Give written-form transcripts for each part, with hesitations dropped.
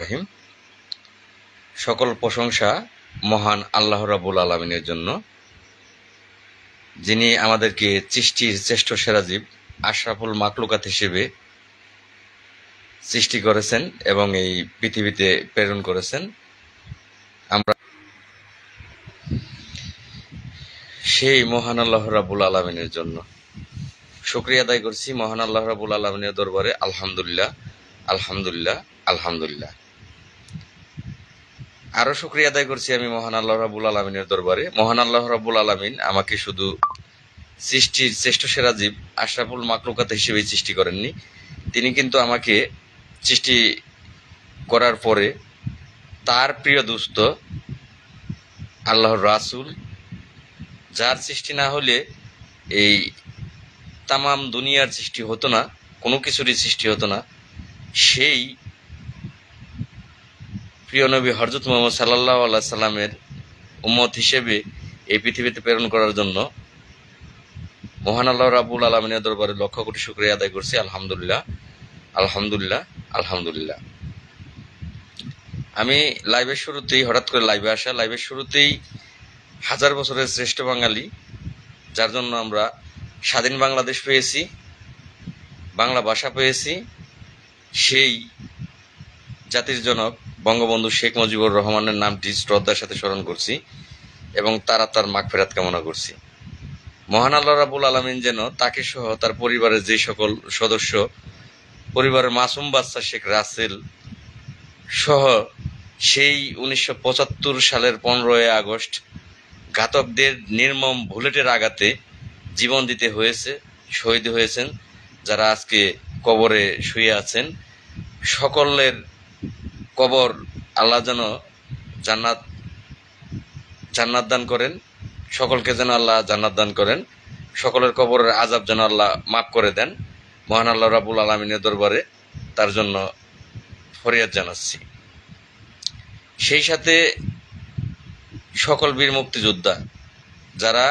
রহিম। সকল প্রশংসা মহান আল্লাহ রাব্বুল আলামিনের জন্য, যিনি আমাদেরকে সৃষ্টির শ্রেষ্ঠ সেরা জীব আশরাফুল মাকলুকাত হিসেবে সৃষ্টি করেছেন এবং এই পৃথিবীতে প্রেরণ করেছেন। আমরা সেই মহান আল্লাহ রাব্বুল আলামিনের জন্য শুকরিয়া আদায় করছি মহান আল্লাহ রাব্বুল আলামিনের দরবারে। আলহামদুলিল্লাহ, আলহামদুলিল্লাহ, আলহামদুলিল্লাহ। আরো শুকরিয়া আদায় করছি আমি মহান আল্লাহ রাব্বুল আলামিনের দরবারে। মহান আল্লাহ রাব্বুল আলামিন আমাকে শুধু সৃষ্টির শ্রেষ্ঠ সেরা জীব আশরাফুল মাকলুকাত হিসেবে সৃষ্টি করেননি, তিনি কিন্তু আমাকে সৃষ্টি করার পরে তার প্রিয় দোস্ত আল্লাহর রাসূল, যার সৃষ্টি না হলে এই তামাম দুনিয়ার সৃষ্টি হতো না, কোনো কিছুরই সৃষ্টি হতো না, সেই প্রিয় নবী হযরত মুহাম্মদ সাল্লাল্লাহু আলাইহি সাল্লামের উম্মত হিসেবে এই পৃথিবীতে প্রেরণ করার জন্য মহান আল্লাহ রাব্বুল আলামিনের দরবারে লক্ষ কোটি শুকরিয়া আদায় করছি। আলহামদুলিল্লাহ, আলহামদুলিল্লাহ, আলহামদুলিল্লাহ। আমি লাইভের শুরুতেই হঠাৎ করে লাইভের শুরুতেই হাজার বছরের শ্রেষ্ঠ বাঙালি, যার জন্য আমরা স্বাধীন বাংলাদেশ পেয়েছি, বাংলা ভাষা পেয়েছি, সেই জাতির জনক বঙ্গবন্ধু শেখ মুজিবুর রহমানের নামটি শ্রদ্ধার সাথে স্মরণ করছি এবং তার মাগফিরাত কামনা করছি। মহান আল্লাহ রাব্বুল আলামিন যেন তাকে সহ তার পরিবারের যে সকল সদস্য, পরিবারের মাসুম বাচ্চা শেখ রাসেল সহ সেই 1975 সালের 15ই আগস্ট ঘাতকদের নির্মম বুলেটের আঘাতে জীবন দিতে হয়েছে, শহীদ হয়েছেন, যারা আজকে কবরে শুয়ে আছেন, সকলের কবর আল্লাহ যেন জান্নাত দান করেন, সকলকে যেন আল্লাহ জান্নাত দান করেন, সকলের কবরের আযাব যেন আল্লাহ মাফ করে দেন। মহান আল্লাহ রাব্বুল আলামিনের দরবারে তার জন্য ফরিয়াদ জানাচ্ছি। সেই সাথে সকল বীর মুক্তিযোদ্ধা যারা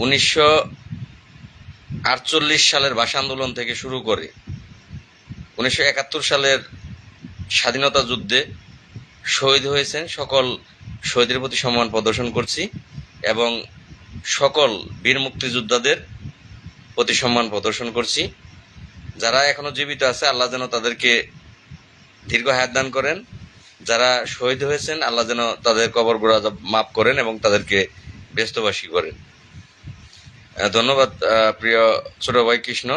1948 সালের ভাষা আন্দোলন থেকে শুরু করে 1971 সালের স্বাধীনতা যুদ্ধে শহীদ হয়েছেন, সকল শহীদের প্রতি সম্মান প্রদর্শন করছি এবং সকল বীর মুক্তিযোদ্ধাদের প্রতি সম্মান প্রদর্শন করছি। যারা এখনো জীবিত আছে আল্লাহ যেন তাদেরকে দীর্ঘ হায়াত দান করেন, যারা শহীদ হয়েছেন আল্লাহ যেন তাদের কবর গুনাহ মাফ করেন এবং তাদেরকে ব্যস্তবাসী করেন। ধন্যবাদ প্রিয় ছোট ভাই কৃষ্ণ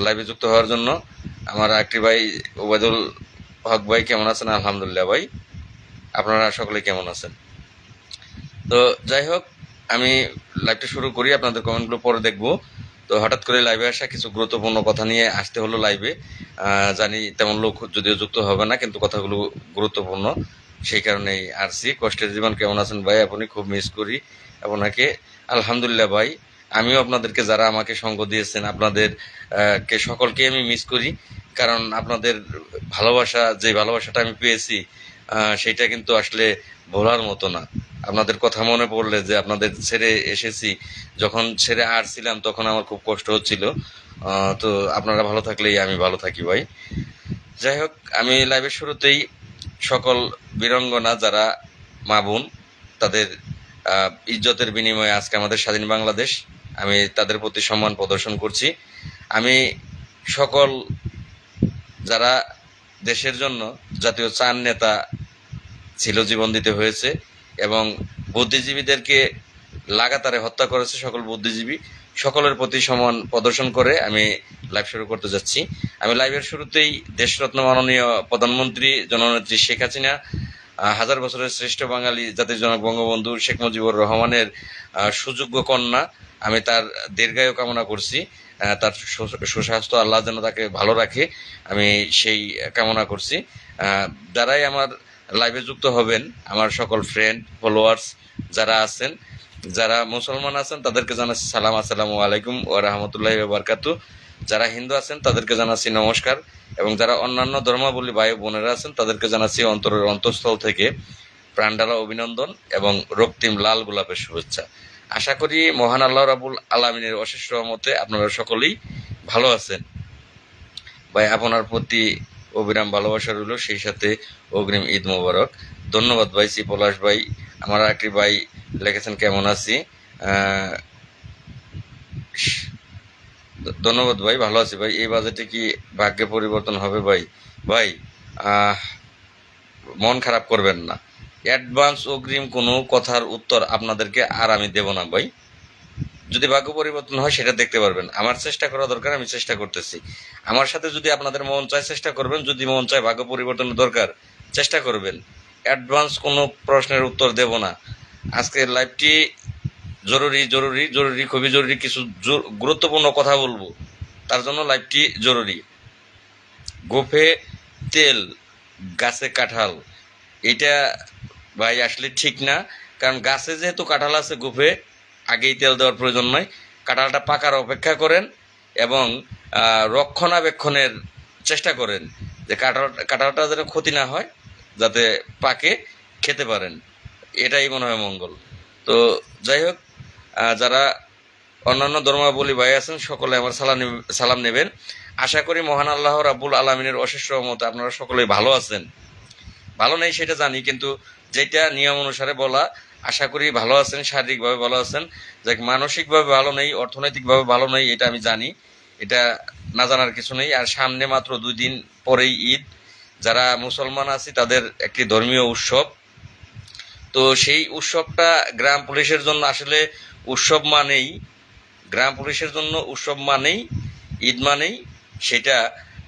লাইভে যুক্ত হওয়ার জন্য। আমার একটি ভাই ওবায়দুল হক ভাই কেমন আছেন? আলহামদুলিল্লাহ ভাই, আপনারা সকলে কেমন আছেন? তো যাই হোক, আমি লাইভটা শুরু করি, আপনাদের কমেন্টগুলো পরে দেখবো। তো হঠাৎ করে লাইভে আসা, কিছু গুরুত্বপূর্ণ কথা নিয়ে আসতে হলো লাইভে। জানি তেমন লোক যদিও যুক্ত হবে না, কিন্তু কথাগুলো গুরুত্বপূর্ণ, সেই কারণেই আসছি। কষ্টের জীবন কেমন আছেন ভাই? আপনি খুব মিস করি আপনাকে। আলহামদুলিল্লাহ ভাই, আমিও আপনাদেরকে, যারা আমাকে সঙ্গ দিয়েছেন, আপনাদের কে সকলকে আমি মিস করি, কারণ আপনাদের ভালোবাসা, যে ভালোবাসাটা আমি পেয়েছি সেটা কিন্তু আসলে ভোলার মতো না। আপনাদের কথা মনে পড়লে, যে আপনাদের ছেড়ে এসেছি, যখন ছেড়ে আসছিলাম তখন আমার খুব কষ্ট হচ্ছিল। তো আপনারা ভালো থাকলেই আমি ভালো থাকি ভাই। যাই হোক, আমি লাইভের শুরুতেই সকল বীরাঙ্গনা যারা মা বোন, তাদের ইজ্জতের বিনিময়ে আজকে আমাদের স্বাধীন বাংলাদেশ, আমি তাদের প্রতি সম্মান প্রদর্শন করছি। আমি সকল যারা দেশের জন্য জাতীয় চার নেতা ছিল, জীবন দিতে হয়েছে এবং বুদ্ধিজীবীদেরকে লাগাতারে হত্যা করেছে, সকল বুদ্ধিজীবী, সকলের প্রতি সম্মান প্রদর্শন করে আমি লাইভ শুরু করতে যাচ্ছি। আমি লাইভের শুরুতেই দেশরত্ন মাননীয় প্রধানমন্ত্রী জননেত্রী শেখ হাসিনা, হাজার বছরের শ্রেষ্ঠ বাঙালি জাতির জনক বঙ্গবন্ধু শেখ মুজিবুর রহমানের সুযোগ্য কন্যা, আমি তার দীর্ঘায়ু কামনা করছি, তার সুস্বাস্থ্য আল্লাহ যেন তাকে ভালো রাখে, আমি সেই কামনা করছি। যারাই আমার লাইভে যুক্ত হবেন, আমার সকল ফ্রেন্ড ফলোয়ার্স যারা আছেন, যারা মুসলমান আছেন, তাদেরকে জানাচ্ছি সালাম, আসসালামু আলাইকুম ওয়া রাহমাতুল্লাহি ওয়া বারাকাতুহু। যারা হিন্দু আছেন তাদেরকে জানাচ্ছি নমস্কার, এবং যারা অন্যান্য ধর্মাবলম্বী ভাই বোনেরা আছেন তাদেরকে জানাচ্ছি অন্তরের অন্তঃস্থল থেকে প্রাণঢালা অভিনন্দন এবং রক্তিম লাল গোলাপের শুভেচ্ছা। আশা করি মহান আল্লাহ রাব্বুল আলামিনের অশেষ রহমতে আপনারা সকলেই ভালো আছেন। ভাই আপনার প্রতি অবিরাম ভালোবাসা রইল, সেই সাথে অগ্রিম ঈদ মোবারক। ধন্যবাদ ভাই। সি পলাশ ভাই, আমার আরেকটি ভাই লিখেছেন কেমন আছি। ধন্যবাদ ভাই, ভালো আছি ভাই। এই বাজেটে কি ভাগ্যে পরিবর্তন হবে ভাই? ভাই মন খারাপ করবেন না, অ্যাডভান্স অগ্রিম কোনো কথার উত্তর আপনাদেরকে আর আমি দেব না ভাই। যদি ভাগ্য পরিবর্তন হয় সেটা দেখতে পারবেন। আমার চেষ্টা করা দরকার, আমি চেষ্টা করতেছি। আমার সাথে যদি আপনাদের মন চায় চেষ্টা করবেন, যদি মন চায় ভাগ্য পরিবর্তনের দরকার চেষ্টা করবেন। অ্যাডভান্স কোনো প্রশ্নের উত্তর দেব না। আজকের লাইভটি জরুরি জরুরি জরুরি, খুবই জরুরি, কিছু গুরুত্বপূর্ণ কথা বলবো, তার জন্য লাইভটি জরুরি। গোফে তেল, গাছে কাঁঠাল, এটা ভাই আসলে ঠিক না। কারণ গাছে যেহেতু কাঁঠাল আছে, গোফে আগেই তেল দেওয়ার প্রয়োজন নয়। কাঁঠালটা পাকার অপেক্ষা করেন এবং রক্ষণাবেক্ষণের চেষ্টা করেন, যে কাঁঠালটা যেন ক্ষতি না হয়, যাতে পাকে খেতে পারেন। এটাই মনে হয় মঙ্গল। তো যাই হোক, যারা অন্যান্য ধর্মাবলী ভাই আছেন সকলে আমার সালাম নেবেন। আশা করি মহান আল্লাহ রাব্বুল আলামিনের অশেষ রহমতে আপনারা সকলেই ভালো আছেন। ভালো নেই সেটা জানি, কিন্তু যেটা নিয়ম অনুসারে বলা, আশা করি ভালো আছেন, শারীরিকভাবে ভালো আছেন। যাক, মানসিকভাবে ভালো নেই, অর্থনৈতিকভাবে ভালো নেই, এটা আমি জানি, এটা না জানার কিছু নেই। আর সামনে মাত্র 2 দিন পরেই ঈদ। যারা মুসলমান আছি তাদের একটি ধর্মীয় উৎসব। তো সেই উৎসবটা গ্রাম পুলিশের জন্য আসলে উৎসব মানেই, গ্রাম পুলিশের জন্য উৎসব মানেই, ঈদ মানেই সেটা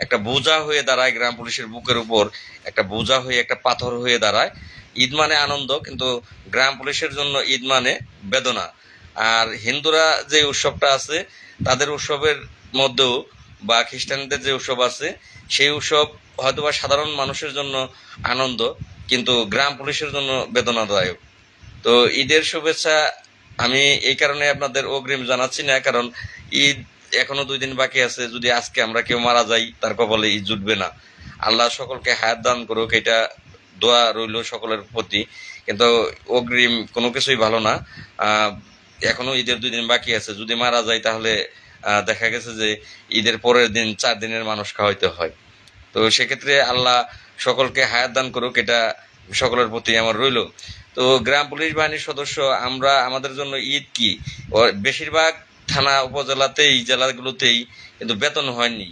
একটা বোঝা হয়ে দাঁড়ায়, গ্রাম পুলিশের বুকের উপর একটা বোঝা হয়ে, একটা পাথর হয়ে দাঁড়ায়। ঈদ মানে আনন্দ, কিন্তু গ্রাম পুলিশের জন্য ঈদ মানে বেদনা। আর হিন্দুরা যে উৎসবটা আছে, তাদের উৎসবের মধ্যেও বা খ্রিস্টানদের যে উৎসব আছে, সেই উৎসব হয়তোবা সাধারণ মানুষের জন্য আনন্দ, কিন্তু গ্রাম পুলিশের জন্য বেদনাদায়ক। তো ঈদের শুভেচ্ছা আমি এই কারণে আপনাদের অগ্রিম জানাচ্ছি না, কারণ ঈদ এখনো 2 দিন বাকি আছে। যদি আজকে আমরা কেউ মারা যাই, তার কপালে ঈদ জুটবে না। আল্লাহ সকলকে হায়াত দান করুক, এটা দোয়া রইল সকলের প্রতি। কিন্তু অগ্রিম কোনো কিছুই ভালো না। এখনো ঈদের 2 দিন বাকি আছে। যদি মারা যায় তাহলে দেখা গেছে যে ঈদের পরের দিন 4 দিনের মানুষ খাওয়াইতে হয়। তো সেক্ষেত্রে আল্লাহ সকলকে হায়াত দান করুক, এটা সকলের প্রতি আমার রইল। তো গ্রাম পুলিশ বাহিনীর সদস্য আমরা, আমাদের জন্য ঈদ কি, বেশিরভাগ থানা উপজেলাতেই, জেলাগুলোতেই কিন্তু বেতন হয়নি।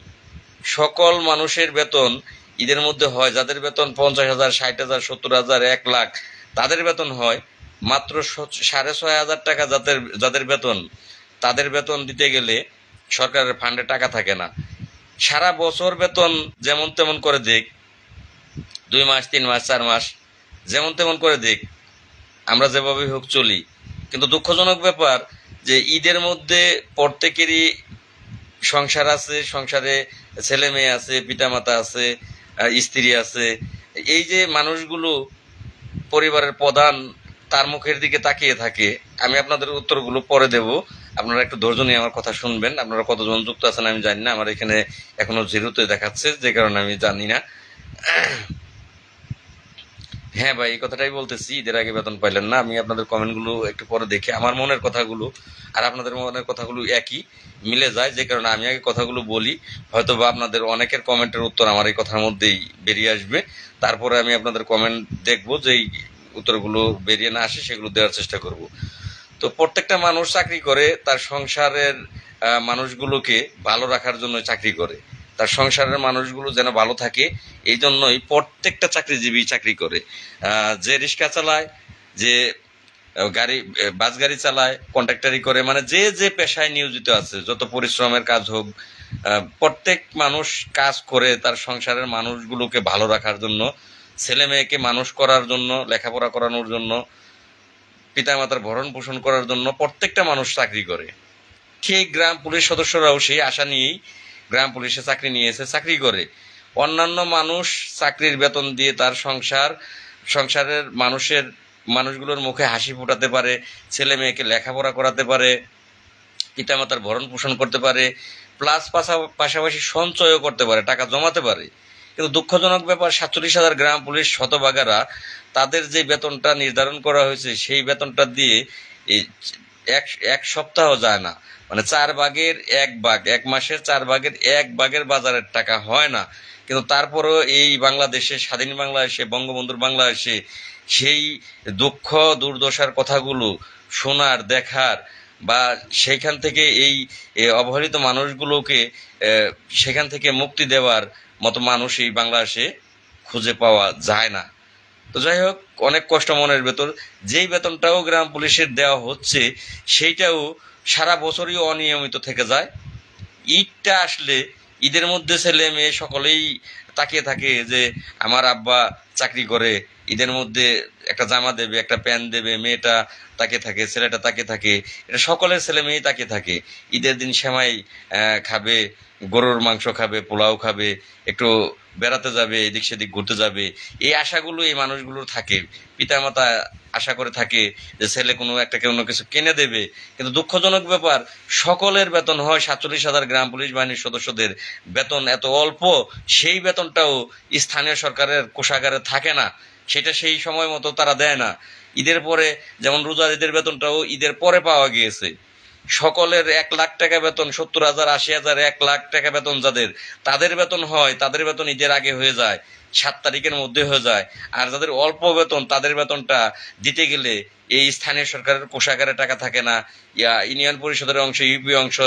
সকল মানুষের বেতন ঈদের মধ্যে হয়। যাদের বেতন 50,000, 60,000, 70,000, 1 লাখ, তাদের বেতন হয় মাত্র 6,500 টাকা। যাদের বেতন, তাদের বেতন দিতে গেলে সরকারের ফান্ডে টাকা থাকে না। সারা বছর বেতন যেমন তেমন করে দেখ, 2 মাস, 3 মাস, 4 মাস, যেমন তেমন করে দেখ, আমরা যেভাবে হোক চলি। কিন্তু দুঃখজনক ব্যাপার যে ঈদের মধ্যে প্রত্যেকেরই সংসার আছে, সংসারে ছেলে মেয়ে আছে, পিতামাতা আছে, স্ত্রী আছে। এই যে মানুষগুলো পরিবারের প্রধান, তার মুখের দিকে তাকিয়ে থাকে। আমি আপনাদের উত্তরগুলো পরে দেব, আপনারা একটু ধৈর্য নিয়ে আমার কথা শুনবেন। আপনারা কতজন যুক্ত আছেন আমি জানি না, আমার এখানে এখনো জিরোতে দেখাচ্ছে, যে কারণে আমি জানি না। হ্যাঁ ভাই, এই কথাটাই বলতেছি, ঈদের আগে বেতন পাইলেন না। আমি আপনাদের কমেন্টগুলো একটু পরে দেখে আমার মনের কথাগুলো আর আপনাদের মনের কথাগুলো একই মিলে যায়, যে কারণে আমি আগে কথাগুলো বলি। হয়তো বা আপনাদের অনেকের কমেন্টের উত্তর আমার এই কথার মধ্যেই বেরিয়ে আসবে। তারপরে আমি আপনাদের কমেন্ট দেখবো, যে উত্তরগুলো বেরিয়ে না আসে সেগুলো দেওয়ার চেষ্টা করব। তো প্রত্যেকটা মানুষ চাকরি করে তার সংসারের মানুষগুলোকে ভালো রাখার জন্য চাকরি করে, তার সংসারের মানুষগুলো যেন ভালো থাকে, এই জন্যই প্রত্যেকটা চাকরিজীবী চাকরি করে। যে রিক্সা চালায়, যে বাস গাড়ি চালায়, কন্ট্রাক্টারি করে, মানে যে যে পেশায় নিয়োজিত আছে, যত পরিশ্রমের কাজ হোক, প্রত্যেক মানুষ কাজ করে তার সংসারের মানুষগুলোকে ভালো রাখার জন্য, ছেলে মেয়েকে মানুষ করার জন্য, লেখাপড়া করানোর জন্য, পিতামাতার ভরণ পোষণ করার জন্য প্রত্যেকটা মানুষ চাকরি করে। ঠিক গ্রাম পুলিশ সদস্যরাও সেই আশা নিয়েই গ্রাম পুলিশে চাকরি নিয়েছে, চাকরি করে। অন্যান্য মানুষ চাকরির বেতন দিয়ে তার সংসারের মানুষগুলোর মুখে হাসি ফোটাতে পারে, ছেলে মেয়েকে লেখাপড়া করাতে পারে, পিতামাতার ভরণ পোষণ করতে পারে, প্লাস পাশাপাশি সঞ্চয়ও করতে পারে, টাকা জমাতে পারে। কিন্তু দুঃখজনক ব্যাপার, 47,000 গ্রাম পুলিশ হতভাগারা, তাদের যে বেতনটা নির্ধারণ করা হয়েছে সেই বেতনটা দিয়ে এক এক সপ্তাহ যায় না, মানে 4 ভাগের 1 ভাগ, 1 মাসের 4 ভাগের 1 ভাগের বাজারের টাকা হয় না। কিন্তু তারপরেও এই বাংলাদেশে, স্বাধীন বাংলাদেশে, বঙ্গবন্ধুর বাংলাদেশে সেই দুঃখ দুর্দশার কথাগুলো শোনার, দেখার, বা সেইখান থেকে এই অবহেলিত মানুষগুলোকে সেখান থেকে মুক্তি দেওয়ার মতো মানুষ এই বাংলাদেশে খুঁজে পাওয়া যায় না। তো যাই হোক, অনেক কষ্ট মনের ভেতর। যেই বেতনটাও গ্রাম পুলিশের দেওয়া হচ্ছে সেইটাও সারা বছরই অনিয়মিত থেকে যায়। ঈদটা আসলে, ঈদের মধ্যে ছেলে মেয়ে সকলেই তাকিয়ে থাকে যে আমার আব্বা চাকরি করে, ঈদের মধ্যে একটা জামা দেবে, একটা প্যান্ট দেবে, মেয়েটা তাকিয়ে থাকে, ছেলেটা তাকিয়ে থাকে, এটা সকলের ছেলে মেয়েই তাকিয়ে থাকে। ঈদের দিন সেমাই খাবে, গরুর মাংস খাবে, পোলাও খাবে, একটু বেড়াতে যাবে, এদিক সেদিক ঘুরতে যাবে, এই আশাগুলো এই মানুষগুলোর থাকে। পিতামাতা আশা করে থাকে যে ছেলে কোনো একটা কোনো কিছু কিনে দেবে। কিন্তু দুঃখজনক ব্যাপার, সকলের বেতন হয় 47,000 গ্রাম পুলিশ বাহিনীর সদস্যদের বেতন এত অল্প, সেই বেতনটাও স্থানীয় সরকারের কোষাগারে থাকে না, সেটা সেই সময় মতো তারা দেয় না। ঈদের পরে, যেমন রোজার ঈদের বেতনটাও ঈদের পরে পাওয়া গিয়েছে। সকলের 1 লাখ টাকা বেতন, 70,000, 80,000, 1 লাখ টাকা বেতন যাদের, তাদের বেতন হয়, তাদের বেতন ঈদের আগে হয়ে যায়, 7 তারিখের মধ্যে হয়ে যায়। আর যাদের অল্প বেতন, তাদের বেতনটা দিতে গেলে এই স্থানীয় সরকারের কোষাগারে টাকা থাকে না, ইউনিয়ন পরিষদের অংশ, ইউপি অংশ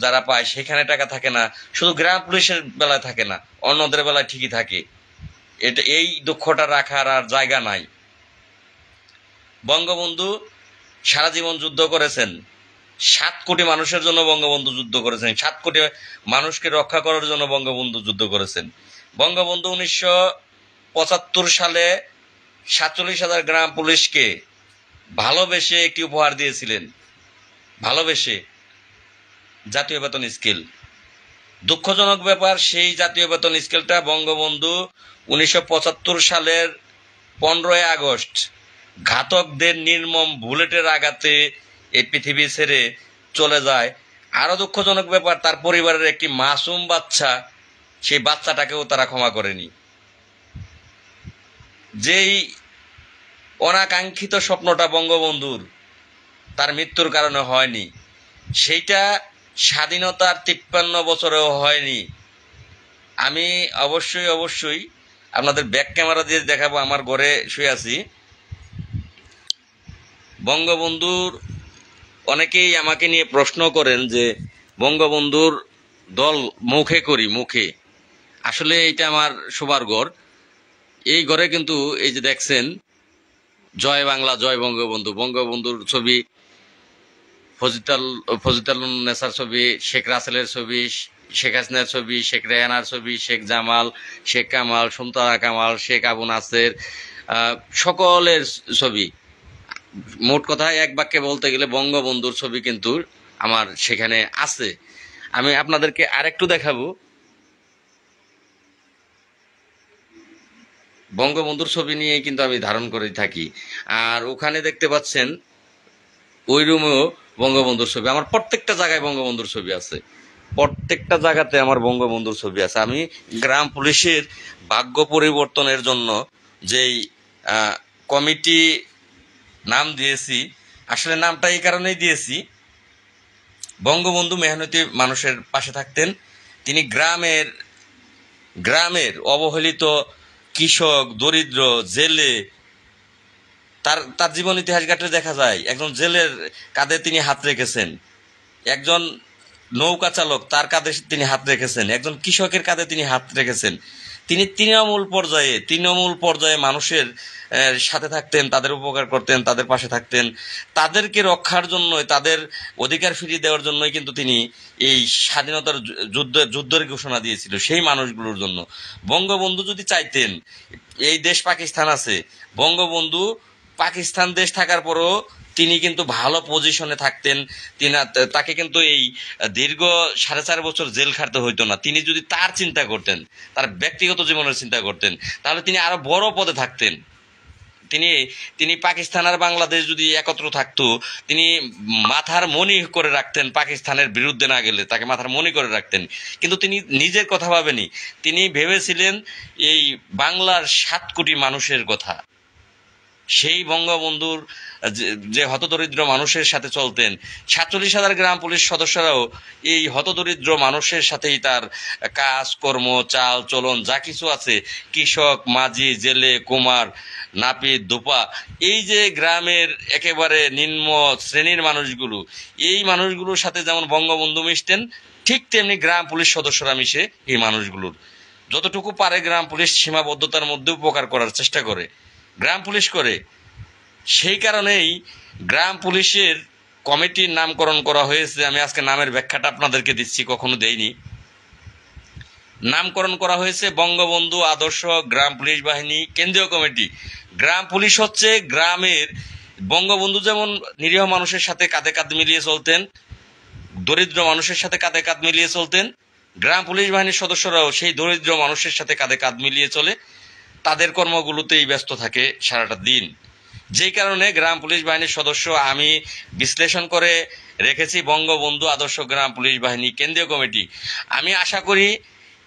যারা পায় সেখানে টাকা থাকে না, শুধু গ্রাম পুলিশের বেলায় থাকে না, অন্যদের বেলায় ঠিকই থাকে। এটা, এই দুঃখটা রাখার আর জায়গা নাই। বঙ্গবন্ধু সারা জীবন যুদ্ধ করেছেন, 7 কোটি মানুষের জন্য বঙ্গবন্ধু যুদ্ধ করেছেন, 7 কোটি মানুষকে রক্ষা করার জন্য বঙ্গবন্ধু যুদ্ধ করেছেন। বঙ্গবন্ধু 1975 সালে 47,000 গ্রাম পুলিশকে ভালোবেসে একটি উপহার দিয়েছিলেন, ভালোবেসে, জাতীয় বেতন স্কেল। দুঃখজনক ব্যাপার, সেই জাতীয় বেতন স্কেলটা বঙ্গবন্ধু 1975 সালের 15ই আগস্ট ঘাতকদের নির্মম বুলেটের আঘাতে এই পৃথিবী ছেড়ে চলে যায়। আরো দুঃখজনক ব্যাপার, তার পরিবারের একটি মাসুম বাচ্চা, সেই বাচ্চাটাকেও তারা ক্ষমা করেনি। যেই অনাকাঙ্ক্ষিত স্বপ্নটা বঙ্গবন্ধুর তার মৃত্যুর কারণে হয়নি, সেইটা স্বাধীনতার 53 বছরেও হয়নি। আমি অবশ্যই অবশ্যই আপনাদের ব্যাক ক্যামেরা দিয়ে দেখাবো। আমার ঘরে শুয়ে আছি, বঙ্গবন্ধুর, অনেকেই আমাকে নিয়ে প্রশ্ন করেন যে বঙ্গবন্ধুর দল মুখে করি, মুখে, আসলে এটা আমার শোবার ঘর। এই ঘরে কিন্তু এই যে দেখছেন, জয় বাংলা, জয় বঙ্গবন্ধু, বঙ্গবন্ধুর ছবি, ফজিতালুন্নেসার ছবি, শেখ রাসেলের ছবি, শেখ হাসিনার ছবি, শেখ রেহানার ছবি, শেখ জামাল, শেখ কামাল, সুলতানা কামাল, শেখ আবু নাসের, সকলের ছবি। মোট কথা এক বাক্যে বলতে গেলে বঙ্গবন্ধুর ছবি কিন্তু আমার সেখানে আছে। আমি আপনাদেরকে আরেকটু দেখাবো। বঙ্গবন্ধুর ছবি নিয়ে কিন্তু আমি ধারণ করে থাকি। আর ওখানে দেখতে পাচ্ছেন ওই রুমেও বঙ্গবন্ধুর ছবি। আমার প্রত্যেকটা জায়গায় বঙ্গবন্ধুর ছবি আছে, প্রত্যেকটা জায়গাতে আমার বঙ্গবন্ধুর ছবি আছে। আমি গ্রাম পুলিশের ভাগ্য পরিবর্তনের জন্য যেই কমিটি নাম দিয়েছি, আসলে নামটা এই কারণেই দিয়েছি, বঙ্গবন্ধু মেহনতি মানুষের পাশে থাকতেন। তিনি গ্রামের অবহেলিত কৃষক, দরিদ্র, জেলে, তার জীবন ইতিহাস ঘাটলে দেখা যায় একজন জেলের কাঁধে তিনি হাত রেখেছেন, একজন নৌকা চালক তার কাঁধে তিনি হাত রেখেছেন, একজন কৃষকের কাঁধে তিনি হাত রেখেছেন। তিনি তৃণমূল পর্যায়ে মানুষের সাথে থাকতেন, তাদের উপকার করতেন, তাদের পাশে থাকতেন, তাদেরকে রক্ষার জন্যই, তাদের অধিকার ফিরিয়ে দেওয়ার জন্যই কিন্তু তিনি এই স্বাধীনতার যুদ্ধের ঘোষণা দিয়েছিল সেই মানুষগুলোর জন্য। বঙ্গবন্ধু যদি চাইতেন, এই দেশ পাকিস্তান আছে, বঙ্গবন্ধু পাকিস্তান দেশ থাকার পরও তিনি কিন্তু ভালো পজিশনে থাকতেন। তাকে কিন্তু এই দীর্ঘ 4.5 বছর জেল খাটতে হইতো না। তিনি যদি তার চিন্তা করতেন, তার ব্যক্তিগত জীবনের চিন্তা করতেন, তাহলে তিনি আরো বড় পদে থাকতেন। তিনি পাকিস্তান আর বাংলাদেশ যদি একত্র থাকতো, তিনি মাথার মণি করে রাখতেন, পাকিস্তানের বিরুদ্ধে না গেলে তাকে মাথার মণি করে রাখতেন। কিন্তু তিনি নিজের কথা ভাবেনি, তিনি ভেবেছিলেন এই বাংলার 7 কোটি মানুষের কথা। সেই বঙ্গবন্ধুর যে হতদরিদ্র মানুষের সাথে চলতেন, 47,000 গ্রাম পুলিশ সদস্যরাও এই হতদরিদ্র মানুষের সাথেই তার কাজ কর্ম, চাল চলন যা কিছু আছে, কৃষক, মাঝি, জেলে, কুমার, নাপিত, ধোপা, এই যে গ্রামের একেবারে নিম্ন শ্রেণীর মানুষগুলো, এই মানুষগুলোর সাথে যেমন বঙ্গবন্ধু মিশতেন, ঠিক তেমনি গ্রাম পুলিশ সদস্যরা মিশে এই মানুষগুলোর যতটুকু পারে গ্রাম পুলিশ সীমাবদ্ধতার মধ্যে উপকার করার চেষ্টা করে, গ্রাম পুলিশ করে। সেই কারণেই গ্রাম পুলিশের কমিটির নামকরণ করা হয়েছে। আমি আজকে নামের ব্যাখ্যাটা আপনাদেরকে দিচ্ছি, কখনো দেইনি। নামকরণ করা হয়েছে বঙ্গবন্ধু আদর্শ গ্রাম পুলিশ বাহিনী কেন্দ্রীয় কমিটি। গ্রাম পুলিশ হচ্ছে গ্রামের, বঙ্গবন্ধু যেমন নিরীহ মানুষের সাথে কাঁধে কাঁধ মিলিয়ে চলতেন, দরিদ্র মানুষের সাথে কাঁধে কাঁধ মিলিয়ে চলতেন, গ্রাম পুলিশ বাহিনীর সদস্যরাও সেই দরিদ্র মানুষের সাথে কাঁধে কাঁধ মিলিয়ে চলে, তাদের কর্মগুলোতেই ব্যস্ত থাকে সারাটা দিন। যেই কারণে গ্রাম পুলিশ বাহিনীর সদস্য আমি বিশ্লেষণ করে রেখেছি বঙ্গবন্ধু আদর্শ গ্রাম পুলিশ বাহিনী কেন্দ্রীয় কমিটি। আমি আশা করি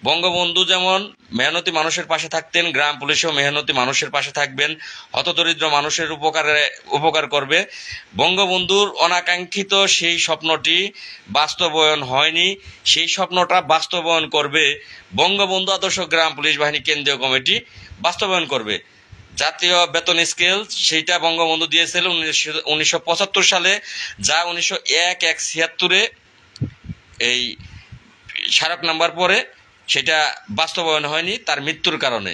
বঙ্গবন্ধু যেমন মেহনতি মানুষের পাশে থাকতেন, গ্রাম পুলিশও মেহনতি মানুষের পাশে থাকবেন, হতদরিদ্র মানুষের উপকার করবে। বঙ্গবন্ধুর অনাকাঙ্ক্ষিত সেই স্বপ্নটি বাস্তবায়ন হয়নি, সেই স্বপ্নটা বাস্তবায়ন করবে বঙ্গবন্ধু আদর্শ গ্রাম পুলিশ বাহিনী কেন্দ্রীয় কমিটি, বাস্তবায়ন করবে। জাতীয় বেতন স্কেল সেইটা বঙ্গবন্ধু দিয়েছিল 1975 সালে, যা 1901-76 এই স্মারক নাম্বার পরে সেটা বাস্তবায়ন হয়নি তার মৃত্যুর কারণে।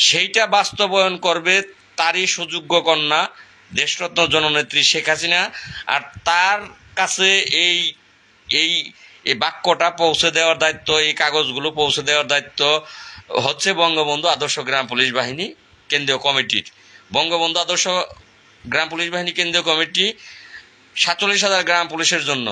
সেইটা বাস্তবায়ন করবে তারই সুযোগ্য কন্যা দেশরত্ন জননেত্রী শেখ হাসিনা। আর তার কাছে এই এই এই বাক্যটা পৌঁছে দেওয়ার দায়িত্ব, এই কাগজগুলো পৌঁছে দেওয়ার দায়িত্ব হচ্ছে বঙ্গবন্ধু আদর্শ গ্রাম পুলিশ বাহিনী কেন্দ্রীয় কমিটির। বঙ্গবন্ধু আদর্শ গ্রাম পুলিশ বাহিনী কেন্দ্রীয় কমিটি 47,000 গ্রাম পুলিশের জন্য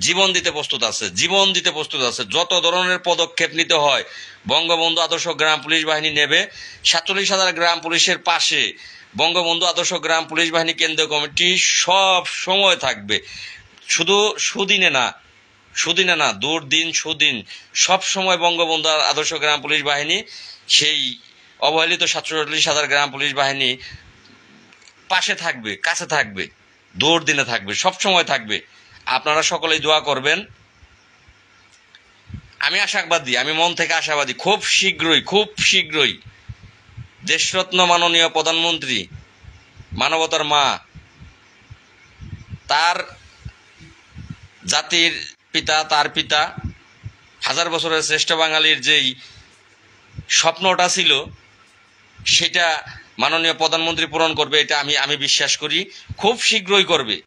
জীবন দিতে প্রস্তুত আছে, জীবন দিতে প্রস্তুত আছে। যত ধরনের পদক্ষেপ নিতে হয় বঙ্গবন্ধু আদর্শ গ্রাম পুলিশ বাহিনী নেবে। 47,000 গ্রাম পুলিশের পাশে বঙ্গবন্ধু আদর্শ গ্রাম পুলিশ বাহিনী কেন্দ্রীয় কমিটি সব সময় থাকবে। শুধু সুদিনে না, দুর্দিন সুদিন সব সময় বঙ্গবন্ধু আদর্শ গ্রাম পুলিশ বাহিনী সেই অবহেলিত 47,000 গ্রাম পুলিশ বাহিনী পাশে থাকবে, কাছে থাকবে, দুর্দিনে থাকবে, সব সময় থাকবে। আপনারা সকলেই দোয়া করবেন। আমি আশাবাদী, আমি মন থেকে আশাবাদী, খুব শীঘ্রই দেশরত্ন মাননীয় প্রধানমন্ত্রী, মানবতার মা, তার জাতির পিতা, তার পিতা, হাজার বছরের শ্রেষ্ঠ বাঙালির যেই স্বপ্নটা ছিল সেটা মাননীয় প্রধানমন্ত্রী পূরণ করবে, এটা আমি বিশ্বাস করি। খুব শীঘ্রই করবে।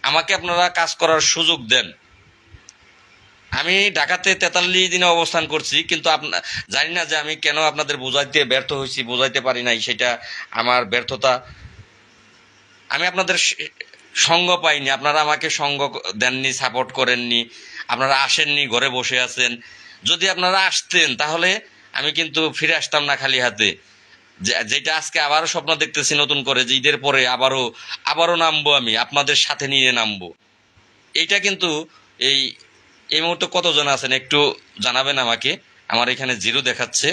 আমাকে আপনারা কাজ করার সুযোগ দেন। আমি ঢাকাতে 43 দিনে অবস্থান করছি, কিন্তু জানি না যে আমি কেন আপনাদের বোঝাইতে পারি নাই, সেটা আমার ব্যর্থতা। আমি আপনাদের সঙ্গ পাইনি, আপনারা আমাকে সঙ্গ দেননি, সাপোর্ট করেননি, আপনারা আসেননি, ঘরে বসে আছেন। যদি আপনারা আসতেন তাহলে আমি কিন্তু ফিরে আসতাম না খালি হাতে। যেটা আজকে আবারও স্বপ্ন দেখতেছি নতুন করে, যে ঈদের পরে আবারও নামবো, আমি আপনাদের সাথে নিয়ে নামবো। এইটা কিন্তু এই মুহূর্তে কতজন আছেন একটু জানাবেন আমাকে। আমার এখানে 0 দেখাচ্ছে।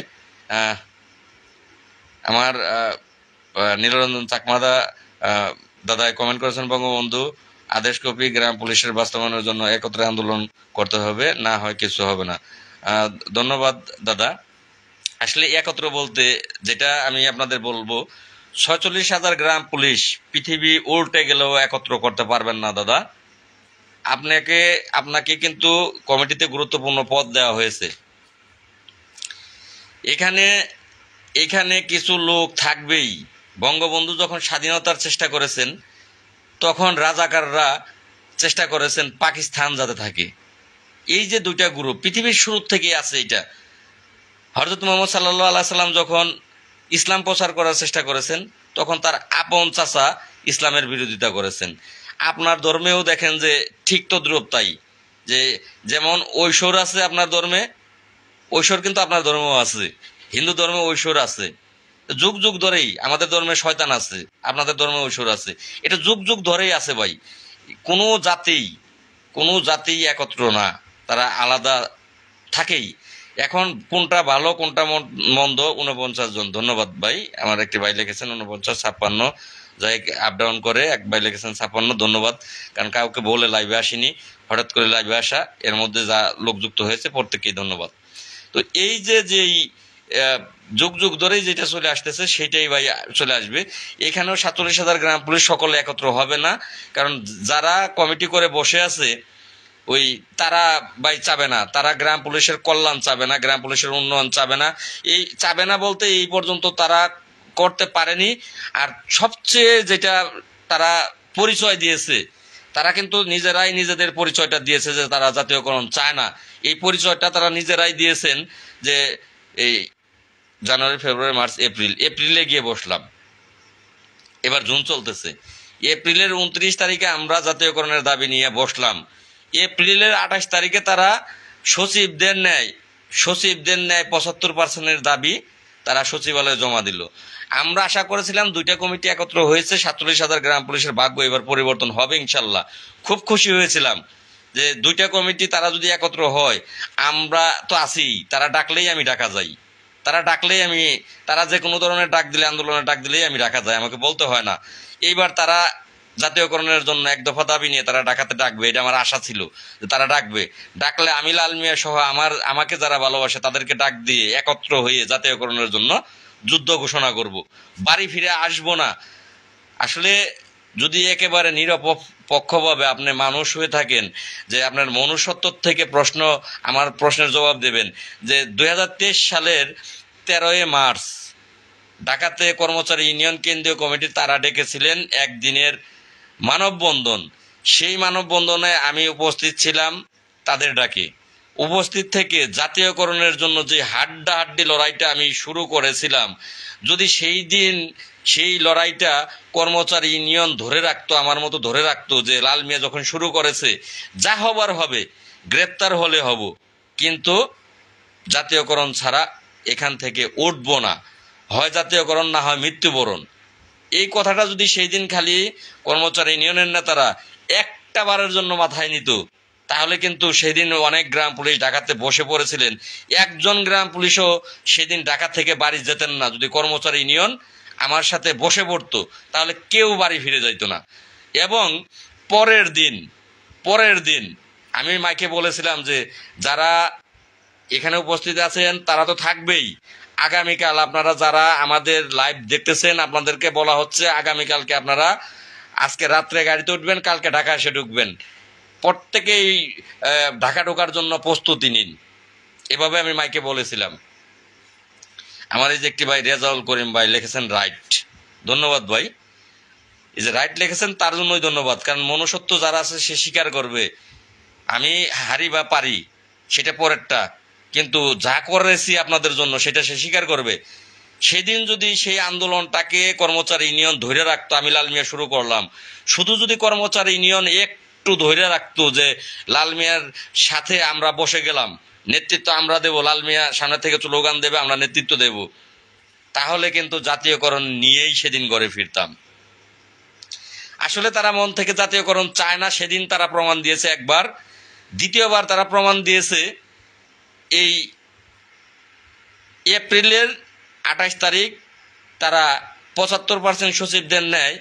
আমার নীলরঞ্জন চাকমাদা দাদায় কমেন্ট করেছেন, বঙ্গবন্ধু আদেশ কপি গ্রাম পুলিশের বাস্তবায়নের জন্য একত্রে আন্দোলন করতে হবে, না হয় কিছু হবে না। ধন্যবাদ দাদা। আসলে একত্র বলতে যেটা আমি আপনাদের বলবো, 46,000 গ্রাম পুলিশ পৃথিবী উল্টে গেলেও একত্র করতে পারবেন না দাদা। আপনাকে কিন্তু কমিটিতে গুরুত্বপূর্ণ পদ দেওয়া হয়েছে। এখানে কিছু লোক থাকবেই। বঙ্গবন্ধু যখন স্বাধীনতার চেষ্টা করেছেন তখন রাজাকাররা চেষ্টা করেছেন পাকিস্তান যাতে থাকে। এই যে দুইটা গ্রুপ পৃথিবীর শুরু থেকে আছে। এটা হযরত মুহাম্মদ সাল্লাল্লাহু আলাইহি সাল্লাম যখন ইসলাম প্রচার করার চেষ্টা করেছেন তখন তার আপন চাচা ইসলামের বিরোধিতা করেছেন। আপনার ধর্মেও দেখেন যে ঠিক তদ্রূপ তাই, যে যেমন ঐশ্বর আছে আপনার ধর্মে, ঐশ্বর কিন্তু আপনার ধর্মেও আছে। হিন্দু ধর্মে ঐশ্বর আছে, যুগ যুগ ধরেই। আমাদের ধর্মে শয়তান আছে, আপনাদের ধর্মে ঐশ্বর আছে। এটা যুগ যুগ ধরেই আছে ভাই। কোনো জাতি একত্র না, তারা আলাদা থাকেই। এখন কোনটা ভালো কোনটা মন্দ 49 জন। ধন্যবাদ ভাই। আমার একটি ভাই লিখেছেন 49, 56, যাই আপ ডাউন করে এক ভাই লিখেছেন 56। ধন্যবাদ, কারণ কাউকে বলে লাইভে আসিনি, হঠাৎ করে লাইভে আসা, এর মধ্যে যা লোক যুক্ত হয়েছে প্রত্যেককেই ধন্যবাদ। তো এই যেই যুগ যুগ ধরেই যেটা চলে আসতেছে সেটাই ভাই চলে আসবে। এখানেও 47,000 গ্রাম পুলিশ সকলে একত্র হবে না, কারণ যারা কমিটি করে বসে আছে ওই তারা ভাই চাবে না, তারা গ্রাম পুলিশের কল্যাণ চাবে না, গ্রাম পুলিশের উন্নয়ন চাবে না। এই চাবে না বলতে এই পর্যন্ত তারা করতে পারেনি। আর সবচেয়ে যেটা তারা পরিচয় দিয়েছে, তারা কিন্তু নিজেরাই নিজেদের পরিচয়টা দিয়েছে যে তারা জাতীয়করণ চায় না। এই পরিচয়টা তারা নিজেরাই দিয়েছেন যে এই জানুয়ারি, ফেব্রুয়ারি, মার্চ, এপ্রিলে গিয়ে বসলাম, এবার জুন চলতেছে। এপ্রিলের 29 তারিখে আমরা জাতীয়করণের দাবি নিয়ে বসলাম। এপ্রিলের 28 তারিখে তারা সচিবদের ন্যায় 75% দাবি তারা সচিবালয়ে জমা দিল। আমরা আশা করেছিলাম দুইটা কমিটি একত্র হয়েছে, 47,000 গ্রাম পুলিশের ভাগ্য এবার পরিবর্তন হবে ইনশাল্লাহ। খুব খুশি হয়েছিলাম যে দুইটা কমিটি তারা যদি একত্র হয়, আমরা তো আছি, তারা ডাকলেই আমি ডাকা যাই, তারা যে কোনো ধরনের ডাক দিলে, আন্দোলনের ডাক দিলেই আমি ডাকা যায়, আমাকে বলতে হয় না। এইবার তারা জাতীয়করণের জন্য এক দফা দাবি নিয়ে তারা ডাকাতে ডাকবে, এটা আমার আশা ছিল যে তারা ডাকবে। ডাকলে আমি লাল মিয়া সহ আমাকে যারা ভালোবাসে তাদেরকে ডাক দিয়ে একত্র হয়ে জাতীয়করণের জন্য যুদ্ধ ঘোষণা করব। বাড়ি ফিরে আসবো না। আসলে যদি একেবারে নিরপেক্ষভাবে আপনি মানুষ হয়ে থাকেন, যে আপনার মনুষ্যত্ব থেকে আমার প্রশ্নের জবাব দেবেন, যে 2023 সালের 13ই মার্চ ঢাকাতে কর্মচারী ইউনিয়ন কেন্দ্রীয় কমিটি তারা ডেকেছিলেন একদিনের মানববন্ধন। সেই মানববন্ধনে আমি উপস্থিত ছিলাম, তাদের ডাকে উপস্থিত থেকে জাতীয়করণের জন্য যে হাড্ডাহাড্ডি লড়াইটা আমি শুরু করেছিলাম, যদি সেই দিন সেই লড়াইটা কর্মচারী ইউনিয়ন ধরে রাখতো, আমার মতো ধরে রাখতো যে লাল মিয়া যখন শুরু করেছে যা হবার হবে, গ্রেপ্তার হলে হব, কিন্তু জাতীয়করণ ছাড়া এখান থেকে উঠবো না, হয় জাতীয়করণ না হয় মৃত্যুবরণ। এই কথাটা যদি সেই দিন খালি কর্মচারী ইউনিয়নের নেতারা একটা বারের জন্য মাথায় নিত, তাহলে কিন্তু সেদিন অনেক গ্রাম পুলিশ ঢাকাতে বসে পড়েছিলেন, একজন গ্রাম পুলিশও সেদিন ঢাকা থেকে বাড়ি যেতেন না। যদি কর্মচারী ইউনিয়ন আমার সাথে বসে পড়তো তাহলে কেউ বাড়ি ফিরে যাইতো না। এবং পরের দিন আমি মাইকে বলেছিলাম যে যারা এখানে উপস্থিত আছেন তারা তো থাকবেই, আগামীকাল আপনারা যারা আমাদের লাইভ দেখতেছেন আপনাদেরকে বলা হচ্ছে আগামীকালকে আপনারা আজকে রাত্রে গাড়িতে উঠবেন, কালকে ঢাকা এসে ঢুকবেন, প্রত্যেকেই ঢাকা ঢোকার জন্য প্রস্তুতি নিন। এভাবে আমি মাইকে বলেছিলাম। আমার এই যে একটি ভাই রেজাউল করিম ভাই লিখেছেন রাইট, ধন্যবাদ ভাই। এই যে রাইট লিখেছেন তার জন্যই ধন্যবাদ, কারণ মনুষ্যত্ব যারা আছে সে স্বীকার করবে আমি হারি বা পারি সেটা পরেরটা, কিন্তু যা করেছি আপনাদের জন্য সেটা সে স্বীকার করবে। সেদিন যদি সেই আন্দোলনটাকে কর্মচারী ইউনিয়ন ধরে রাখতো, আমি লাল মিয়া শুরু করলাম, শুধু যদি কর্মচারী ইউনিয়ন একটু ধরে রাখতো যে লাল মিয়ার সাথে আমরা বসে গেলাম, নেতৃত্ব আমরা দেব, লাল মিয়া সামনে থেকে স্লোগান দেবে, আমরা নেতৃত্ব দেব, তাহলে কিন্তু জাতীয়করণ নিয়েই সেদিন ঘরে ফিরতাম। আসলে তারা মন থেকে জাতীয়করণ চায় না, সেদিন তারা প্রমাণ দিয়েছে একবার। দ্বিতীয়বার তারা প্রমাণ দিয়েছে এই এপ্রিলের 28 তারিখ তারা 75% সচিবদের ন্যায়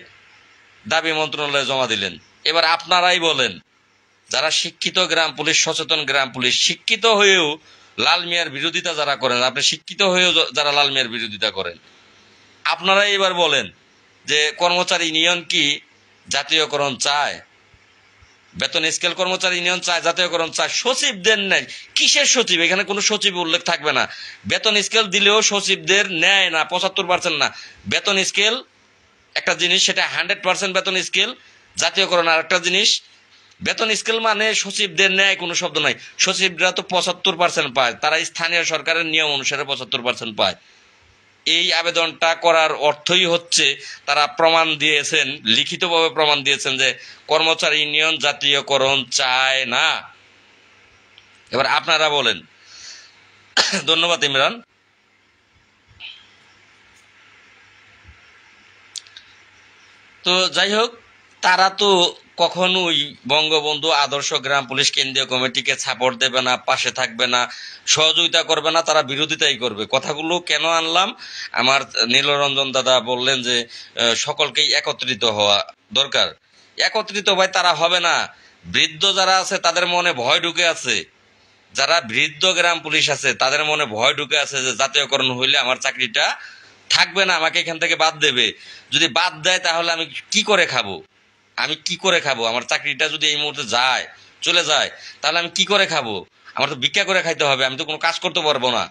দাবি মন্ত্রণালয়ে জমা দিলেন। এবার আপনারাই বলেন, যারা শিক্ষিত গ্রাম পুলিশ, সচেতন গ্রাম পুলিশ, শিক্ষিত হয়েও লাল মিয়ার বিরোধিতা যারা করেন, আপনি শিক্ষিত হয়েও যারা লাল মিয়ার বিরোধিতা করেন, আপনারাই এবার বলেন যে কর্মচারী ইউনিয়ন কি জাতীয়করণ চায়? বেতন স্কেল কর্মচারী ইউনিয়ন চায়, জাতীয়করণ চায়, সচিবদের নেয়। কিসের সচিব? এখানে কোনো সচিব উল্লেখ থাকবে না। বেতন স্কেল দিলেও সচিবদের নেয় না, 75% না। বেতন স্কেল একটা জিনিস, সেটা 100% বেতন স্কেল। জাতীয়করণ আর একটা জিনিস। বেতন স্কেল মানে সচিবদের নেয় কোনো শব্দ নাই। সচিবরা তো 75% পায়, তারা স্থানীয় সরকারের নিয়ম অনুসারে 75% পায়। এই আবেদনটা করার অর্থই হচ্ছে তারা প্রমাণ দিয়েছেন, লিখিতভাবে প্রমাণ দিয়েছেন যে কর্মচারী ইউনিয়ন জাতীয়করণ চায় না। এবার আপনারা বলেন। ধন্যবাদ ইমরান। তো যাই হোক, তারা তো কখনোই বঙ্গবন্ধু আদর্শ গ্রাম পুলিশ কেন্দ্রীয় কমিটিকে সাপোর্ট দেবে না, পাশে থাকবে না, সহযোগিতা করবে না, তারা বিরোধিতাই করবে। কথাগুলো কেন আনলাম, আমার নীলরঞ্জন দাদা বললেন যে সকলকেই একত্রিত হওয়া দরকার। একত্রিত ভাই তারা হবে না। বৃদ্ধ যারা আছে তাদের মনে ভয় ঢুকে আছে, যারা বৃদ্ধ গ্রাম পুলিশ আছে তাদের মনে ভয় ঢুকে আছে যে জাতীয়করণ হইলে আমার চাকরিটা থাকবে না, আমাকে এখান থেকে বাদ দেবে। যদি বাদ দেয় তাহলে আমি কি করে খাবো, আমি কি করে খাবো? আমার চাকরিটা যদি এই মুহূর্তে যায়, চলে যায়, তাহলে আমি কি করে খাবো? আমার তো ভিক্ষা করে খাইতে হবে, আমি তো কোনো কাজ করতে পারবো না।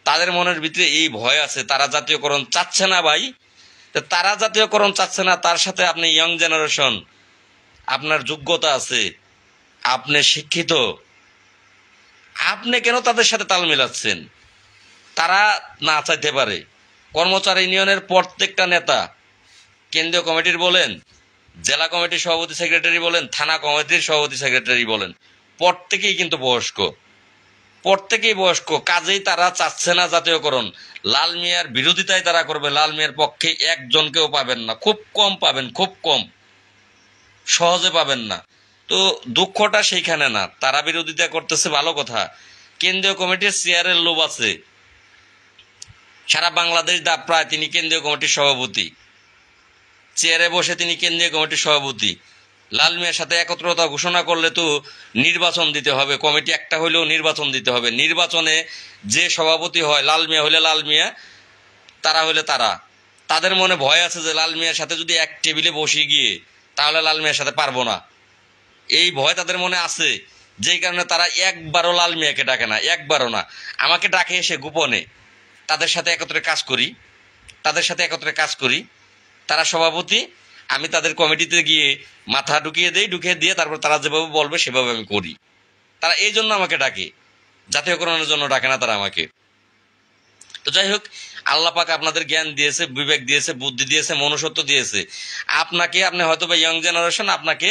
তাদের মনের ভিতরে এই ভয় আছে, তারা জাতীয়করণ চাচ্ছে না ভাই। তো তারা জাতীয়করণ চাচ্ছে না, তার সাথে আপনি ইয়ং জেনারেশন, আপনার যোগ্যতা আছে, আপনি শিক্ষিত, আপনি কেন তাদের সাথে তাল মিলাচ্ছেন? তারা না চাইতে পারে। কর্মচারী ইউনিয়নের প্রত্যেকটা নেতা, কেন্দ্রীয় কমিটির বলেন, জেলা কমিটির সভাপতি সেক্রেটারি বলেন, থানা কমিটির সভাপতি সেক্রেটারি বলেন, প্রত্যেকেই কিন্তু বয়স্ক, প্রত্যেকেই বয়স্ক। কাজেই তারা চাচ্ছে না জাতীয়করণ। লাল মিয়ার বিরোধিতাই তারা করবে। লাল মিয়ার পক্ষে একজনকেও পাবেন না, খুব কম পাবেন, খুব কম, সহজে পাবেন না। তো দুঃখটা সেইখানে না, তারা বিরোধিতা করতেছে ভালো কথা। কেন্দ্রীয় কমিটির চেয়ারের লোভ আছে, সারা বাংলাদেশ দাপড়ায় তিনি কেন্দ্রীয় কমিটির সভাপতি, চেয়ারে বসে তিনি কেন্দ্রীয় কমিটির সভাপতি। লাল মিয়ার সাথে একত্রতা ঘোষণা করলে তো নির্বাচন দিতে হবে, কমিটি একটা হইলেও নির্বাচন দিতে হবে। নির্বাচনে যে সভাপতি হয়, লাল মিয়া হইলে লাল মিয়া, তারা হইলে তারা। তাদের মনে ভয় আছে যে লাল মিয়ার সাথে যদি এক টেবিলে বসে গিয়ে তাহলে লাল মিয়ার সাথে পারবো না, এই ভয় তাদের মনে আছে। যেই কারণে তারা একবারও লাল মিয়াকে ডাকে না, একবারও না। আমাকে ডাকে এসে গোপনে, তাদের সাথে একত্রে কাজ করি, তাদের সাথে একত্রে কাজ করি। তারা সভাপতি, আমি তাদের কমিটিতে গিয়ে মাথা ঢুকিয়ে দেই, ঢুকিয়ে দিয়ে তারপর তারা যেভাবে বলবে সেভাবে আমি করি। তারা এই জন্য আমাকে ডাকে, জাতীয়করণের জন্য ডাকে না তারা আমাকে। তো যাই হোক, আল্লাহ পাক আপনাদের জ্ঞান দিয়েছে, বিবেক দিয়েছে, বুদ্ধি দিয়েছে, মনুষ্যত্ব দিয়েছে। আপনাকে, আপনি হয়তো বা ইয়ং জেনারেশন, আপনাকে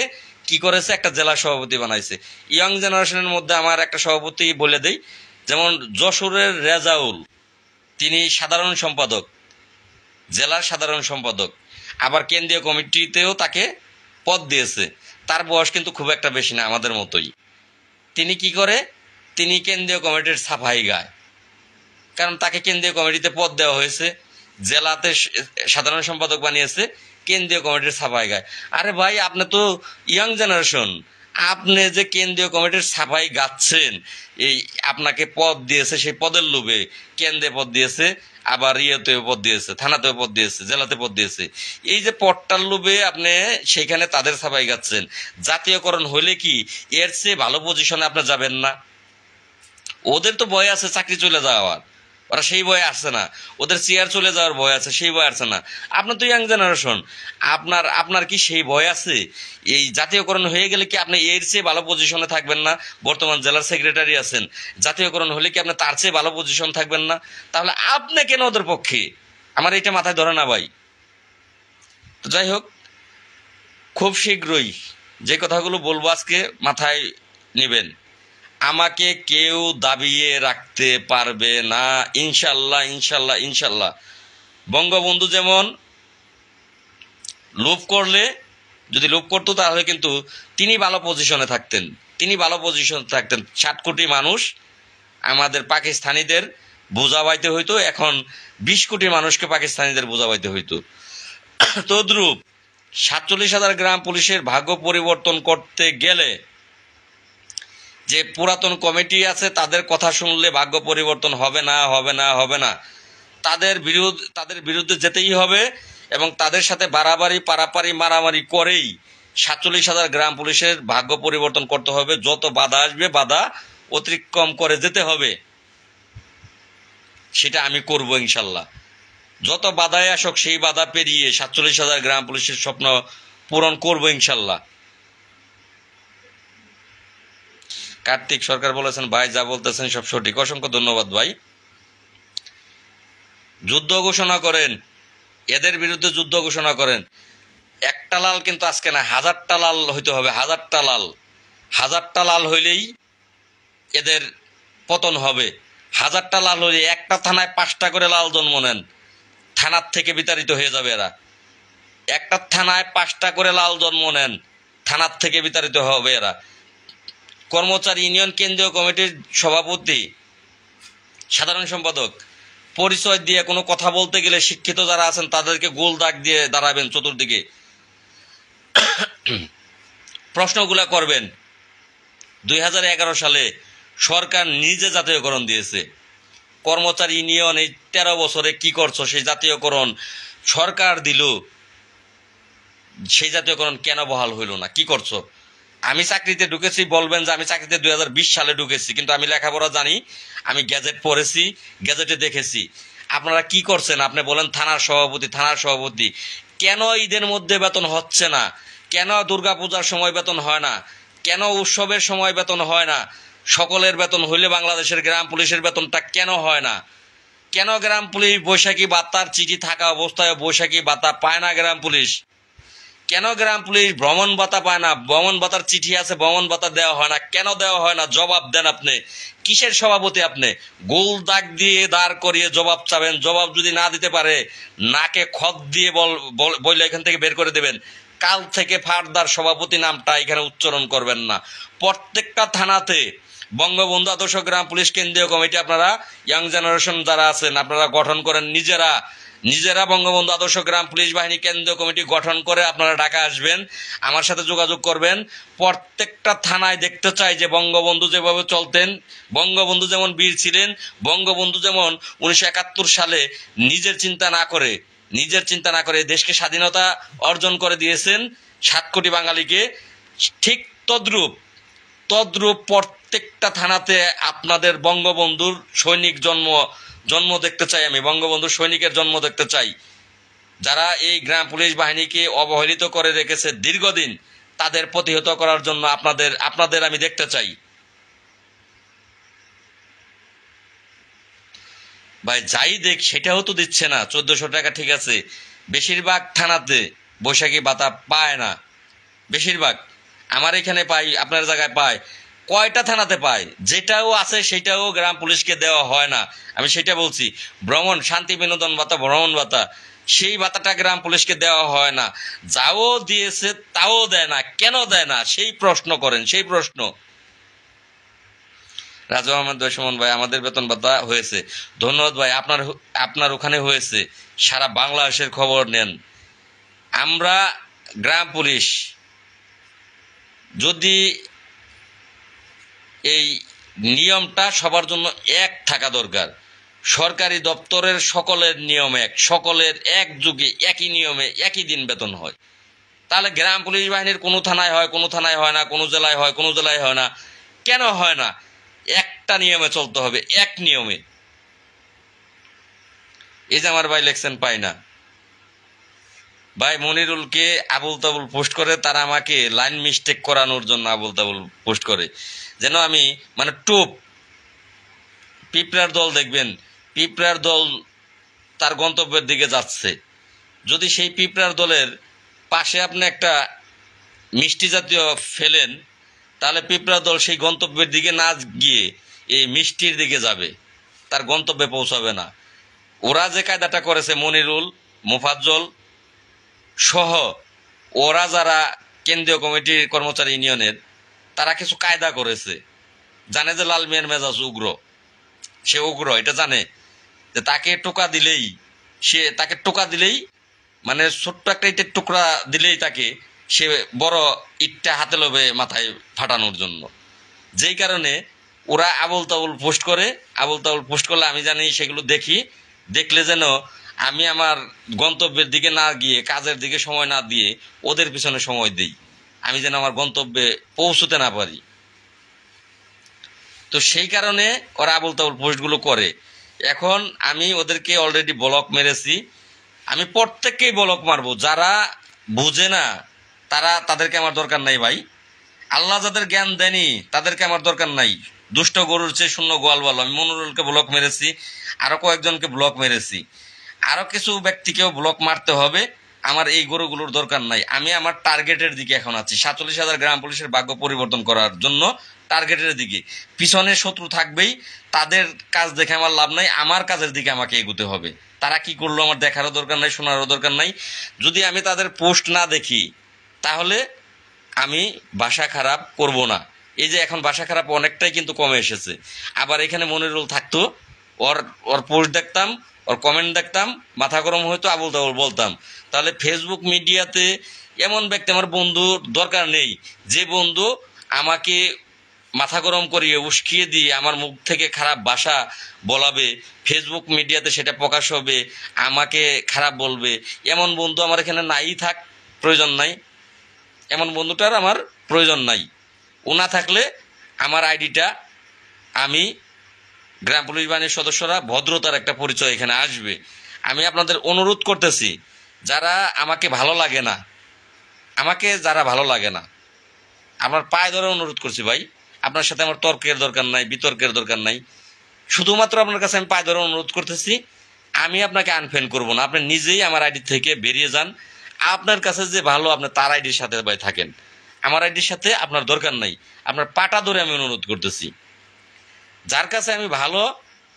কি করেছে, একটা জেলা সভাপতি বানাইছে। ইয়ং জেনারেশনের মধ্যে আমার একটা সভাপতি বলে দেই, যেমন যশোরের রেজাউল, তিনি সাধারণ সম্পাদক, জেলার সাধারণ সম্পাদক, আবার কেন্দ্রীয় কমিটিতেও তাকে পদ দিয়েছে। তার বয়স কিন্তু খুব একটা বেশি না, আমাদের মতোই। তিনি কি করে, তিনি কেন্দ্রীয় কমিটির সাফাই গায়, কারণ তাকে কেন্দ্রীয় কমিটিতে পদ দেওয়া হয়েছে, জেলাতে সাধারণ সম্পাদক বানিয়েছে, কেন্দ্রীয় কমিটির সাফাই গায়। আরে ভাই, আপনি তো ইয়াং জেনারেশন, আপনি যে কেন্দ্রীয় কমিটির সাফাই গাচ্ছেন, এই আপনাকে পদ দিয়েছে, সেই পদের লোভে কেন্দ্রে পদ দিয়েছে, আবার ইয়েতেও পদ দিয়েছে, থানাতেও পদ দিয়েছে, জেলাতে পদ দিয়েছে। এই যে পদটার লোভে আপনি সেইখানে তাদের সাফাই গাচ্ছেন। জাতীয়করণ হইলে কি এর চেয়ে ভালো পজিশনে আপনি যাবেন না? ওদের তো ভয় আছে চাকরি চলে যাওয়ার, ওরা সেই ভয়ে আসছে না। ওদের চেয়ার চলে যাওয়ার ভয় আছে, সেই ভয় আসছে না। আপনার তো ইয়াং জেনারেশন, আপনার কি সেই ভয় আছে? এই জাতীয়করণ হয়ে গেলে কি আপনি এর চেয়ে ভালো পজিশনে থাকবেন না? বর্তমান জেলার সেক্রেটারি আছেন, জাতীয়করণ হলে কি আপনি তার চেয়ে ভালো পজিশন থাকবেন না? তাহলে আপনি কেন ওদের পক্ষে? আমার এটা মাথায় ধরে না ভাই। তো যাই হোক, খুব শীঘ্রই যে কথাগুলো বলবো আজকে মাথায় নেবেন। আমাকে কেউ দাবিয়ে রাখতে পারবে না, ইনশাল্লাহ, ইনশাল্লাহ, ইনশাল্লাহ। বঙ্গবন্ধু যেমন লোভ করলে, যদি লোভ করতো তাহলে কিন্তু তিনি ভালো পজিশনে থাকতেন, তিনি ভালো পজিশনে থাকতেন। 7 কোটি মানুষ আমাদের পাকিস্তানিদের বোঝাবাইতে হইতো, এখন 20 কোটি মানুষকে পাকিস্তানিদের বোঝাবাইতে হইতো। তদ্রূপ 47,000 গ্রাম পুলিশের ভাগ্য পরিবর্তন করতে গেলে যে পুরাতন কমিটি আছে তাদের কথা শুনলে ভাগ্য পরিবর্তন হবে না, হবে না, হবে না। তাদের বিরুদ্ধে যেতেই হবে, এবং তাদের সাথে বাড়াবাড়ি, পারাপারি, মারামারি করেই 47,000 গ্রাম পুলিশের ভাগ্য পরিবর্তন করতে হবে। যত বাধা আসবে, বাধা অতিক্রম করে যেতে হবে, সেটা আমি করব ইনশাল্লাহ। যত বাধায় আসুক, সেই বাধা পেরিয়ে 47,000 গ্রাম পুলিশের স্বপ্ন পূরণ করব ইনশাল্লাহ। কার্তিক সরকার বলেছেন, ভাই যা বলতেছেন সব সঠিক। অসংখ্য ধন্যবাদ ভাই। যুদ্ধ ঘোষণা করেন, এদের বিরুদ্ধে যুদ্ধ ঘোষণা করেন। একটা লাল কিন্তু আজকে না, 1000টা লাল হইতে হবে, 1000টা লাল। 1000টা লাল হইলেই এদের পতন হবে। 1000টা লাল হইলে একটা থানায় 5টা করে লাল জন্ম নেন, থানার থেকে বিতাড়িত হয়ে যাবে এরা। একটা থানায় 5টা করে লাল জন্ম নেন, থানার থেকে বিতাড়িত হবে এরা। কর্মচারী ইউনিয়ন কেন্দ্রীয় কমিটির সভাপতি, সাধারণ সম্পাদক পরিচয় দিয়ে কোনো কথা বলতে গেলে শিক্ষিত যারা আছেন তাদেরকে গোল দাগ দিয়ে দাঁড়াবেন চতুর্দিকে, প্রশ্নগুলা করবেন। 2011 সালে সরকার নিজে জাতীয়করণ দিয়েছে। কর্মচারী ইউনিয়ন এই 13 বছরে কি করছো? সেই জাতীয়করণ সরকার দিল, সেই জাতীয়করণ কেন বহাল হইল না? কি করছো? আমি চাকরিতে ঢুকেছি, বলবেন যে আমি চাকরিতে 2020 সালে ঢুকেছি, কিন্তু আমি লেখাপড়া জানি, আমি গ্যাজেট পড়েছি, গ্যাজেটে দেখেছি। আপনারা কি করছেন? আপনি বলেন থানার সভাপতি। কেন ঈদের মধ্যে বেতন হচ্ছে না? কেন দুর্গাপূজার সময় বেতন হয় না? কেন উৎসবের সময় বেতন হয় না? সকলের বেতন হইলে বাংলাদেশের গ্রাম পুলিশের বেতনটা কেন হয় না? কেন গ্রাম পুলিশ বৈশাখী ভাতার চিঠি থাকা অবস্থায় বৈশাখী ভাতা পায় না গ্রাম পুলিশ? কেন গ্রাম পুলিশ ভ্রমণ ভাতা পায় না? ভ্রমণ ভাতার চিঠি আছে, ভ্রমণ ভাতা দেওয়া হয় না। কেন দেওয়া হয় না? জবাব দেন আপনি। কিসের সভাপতি আপনি? গোল দাগ দিয়ে দাঁড় করিয়ে জবাব চাবেন। জবাব যদি না দিতে পারে নাকে খত দিয়ে বললে এখান থেকে বের করে দেবেন। কাল থেকে ফারদার সভাপতি নামটা এখানে উচ্চারণ করবেন না। প্রত্যেকটা থানাতে বঙ্গবন্ধু আদর্শ গ্রাম পুলিশ কেন্দ্রীয় কমিটি, আপনারা ইয়াং জেনারেশন যারা আছেন আপনারা গঠন করেন, নিজেরা বঙ্গবন্ধু আদর্শ গ্রাম পুলিশ বাহিনী কেন্দ্রীয় কমিটি গঠন করে আপনারা ঢাকা আসবেন, আমার সাথে যোগাযোগ করবেন। প্রত্যেকটা থানায় দেখতে চাই যে বঙ্গবন্ধু যেভাবে চলতেন, বঙ্গবন্ধু যেমন বীর ছিলেন, বঙ্গবন্ধু যেমন 1971 সালে নিজের চিন্তা না করে দেশকে স্বাধীনতা অর্জন করে দিয়েছেন 7 কোটি বাঙালিকে, ঠিক তদ্রূপ প্রত্যেকটা থানাতে আপনাদের বঙ্গবন্ধুর সৈনিক জন্ম দেখতে চাই। আমি বঙ্গবন্ধুর সৈনিকের জন্ম দেখতে চাই। যারা এই গ্রাম পুলিশ বাহিনীকে অবহেলিত করে রেখেছে দীর্ঘদিন, তাদের প্রতিহত করার জন্য আপনাদের আমি দেখতে চাই। ভাই যাই দেখ সেটাও তো দিচ্ছে না। 1400 টাকা ঠিক আছে, বেশিরভাগ থানাতে বৈশাখী ভাতা পায় না। বেশিরভাগ আমার এখানে পাই, আপনার জায়গায় পায়। কয়টা থানাতে পায়? যেটাও আছে সেটাও গ্রাম পুলিশকে দেওয়া হয় না। আমি সেটা বলছি। শান্তি বিনোদন ভাতা, ভ্রমণ ভাতা, সেই ভাতাটা গ্রাম পুলিশকে দেওয়া হয় না। যাও দিয়েছে তাও দেয় না। কেন দেয় না? সেই প্রশ্ন করেন, সেই প্রশ্ন। রাজু আহমেদ ভাই, সুমন ভাই, আমাদের বেতন ভাতা হয়েছে। ধন্যবাদ ভাই, আপনার ওখানে হয়েছে। সারা বাংলাদেশের খবর নেন। আমরা গ্রাম পুলিশ যদি এই নিয়মটা সবার জন্য এক থাকা দরকার। সরকারি দপ্তরের সকলের নিয়ম এক, সকলের এক যুগে একই নিয়মে একই দিন বেতন হয়। তাহলে গ্রাম পুলিশ বাহিনীর কোনো থানায় হয়, কোনো থানায় হয় না, কোনো জেলায় হয়, কোনো জেলায় হয় না। কেন হয় না? একটা নিয়মে চলতে হবে, এক নিয়মে। এই যে আমার ভাই লেখছেন পাই না। ভাই মনিরুলকে আবুল তাবুল পোস্ট করে, তারা আমাকে লাইন মিস্টেক করানোর জন্য আবুল তাবুল পোস্ট করে, যেন আমি মানে পিঁপড়ার দল দেখবেন, পিঁপড়ার দল তার গন্তব্যের দিকে যাচ্ছে। যদি সেই পিঁপড়ার দলের পাশে আপনি একটা মিষ্টি জাতীয় ফেলেন, তাহলে পিঁপড়ার দল সেই গন্তব্যের দিকে না গিয়ে এই মিষ্টির দিকে যাবে, তার গন্তব্যে পৌঁছাবে না। ওরা যে কায়দাটা করেছে, মনিরুল, মোফাজ্জল সহ ওরা যারা কেন্দ্রীয় কমিটির কর্মচারী ইউনিয়নের, তারা কিছু কায়দা করেছে। জানে যে লাল মিয়ার মেজাজ উগ্র, সে উগ্র এটা জানে, যে তাকে টোকা দিলেই মানে ছোট্ট একটা ইটের টুকরা দিলেই তাকে সে বড় ইটটা হাতে লোভে মাথায় ফাটানোর জন্য। যেই কারণে ওরা আবুল তাবুল পোস্ট করে। আবুল তাবুল পোস্ট করলে আমি জানি সেগুলো দেখলে যেন আমি আমার গন্তব্যের দিকে না গিয়ে, কাজের দিকে সময় না দিয়ে ওদের পিছনে সময় দিই, আমি যেন আমার গন্তব্যে পৌঁছতে না পারি। তো সেই কারণে ওরা আবুল তাবুল পোস্টগুলো করে। এখন আমি ওদেরকে অলরেডি ব্লক মেরেছি। আমি প্রত্যেককেই ব্লক মারবো। যারা বুঝে না তাদেরকে আমার দরকার নাই ভাই। আল্লাহ যাদের জ্ঞান দেয়নি তাদেরকে আমার দরকার নাই। দুষ্ট গরুর চেয়ে শূন্য গোয়াল ভালো। আমি মনিরুলকে ব্লক মেরেছি, আরো কয়েকজনকে ব্লক মেরেছি, আরো কিছু ব্যক্তিকেও ব্লক মারতে হবে। আমার এই গরুগুলোর দরকার নাই। আমি আমার টার্গেটের দিকে এখন আছি, 47,000 গ্রাম পুলিশের ভাগ্য পরিবর্তন করার জন্য টার্গেটের দিকে। পিছনে শত্রু থাকবেই, তাদের কাজ দেখে আমার লাভ নাই, আমার কাজের দিকে আমাকে এগোতে হবে। তারা কি করলো আমার দেখারও দরকার নাই, শোনারও দরকার নাই। যদি আমি তাদের পোস্ট না দেখি তাহলে আমি ভাষা খারাপ করব না। এই যে এখন ভাষা খারাপ অনেকটাই কিন্তু কমে এসেছে। আবার এখানে মনিরুল থাকতো, ওর ওর পোস্ট দেখতাম, ওর কমেন্ট দেখতাম, মাথা গরম হয়তো, আবুল তাবুল বলতাম। তাহলে ফেসবুক মিডিয়াতে এমন ব্যক্তি আমার বন্ধুর দরকার নেই, যে বন্ধু আমাকে মাথা গরম করিয়ে উস্কিয়ে দিয়ে আমার মুখ থেকে খারাপ ভাষা বলাবে, ফেসবুক মিডিয়াতে সেটা প্রকাশ হবে, আমাকে খারাপ বলবে। এমন বন্ধু আমার এখানে নাই, থাক, প্রয়োজন নাই। এমন বন্ধুটার আমার প্রয়োজন নাই। ও না থাকলে আমার আইডিটা, আমি গ্রাম পুলিশ বাহিনীর সদস্যরা ভদ্রতার একটা পরিচয় এখানে আসবে। আমি আপনাদের অনুরোধ করতেছি, যারা আমাকে ভালো লাগে না, যারা ভালো লাগে না, আমার পায়ে ধরে অনুরোধ করছি ভাই, আপনার সাথে আমার তর্কের দরকার নাই, বিতর্কের দরকার নাই। শুধুমাত্র আপনার কাছে আমি পায়ে ধরে অনুরোধ করতেছি, আমি আপনাকে আনফ্রেন্ড করব না। আপনি নিজেই আমার আইডি থেকে বেরিয়ে যান। আপনার কাছে যে ভালো, আপনি তার আইডির সাথে ভাই থাকেন, আমার আইডির সাথে আপনার দরকার নাই। আপনার পাটা ধরে আমি অনুরোধ করতেছি, যার কাছে আমি ভালো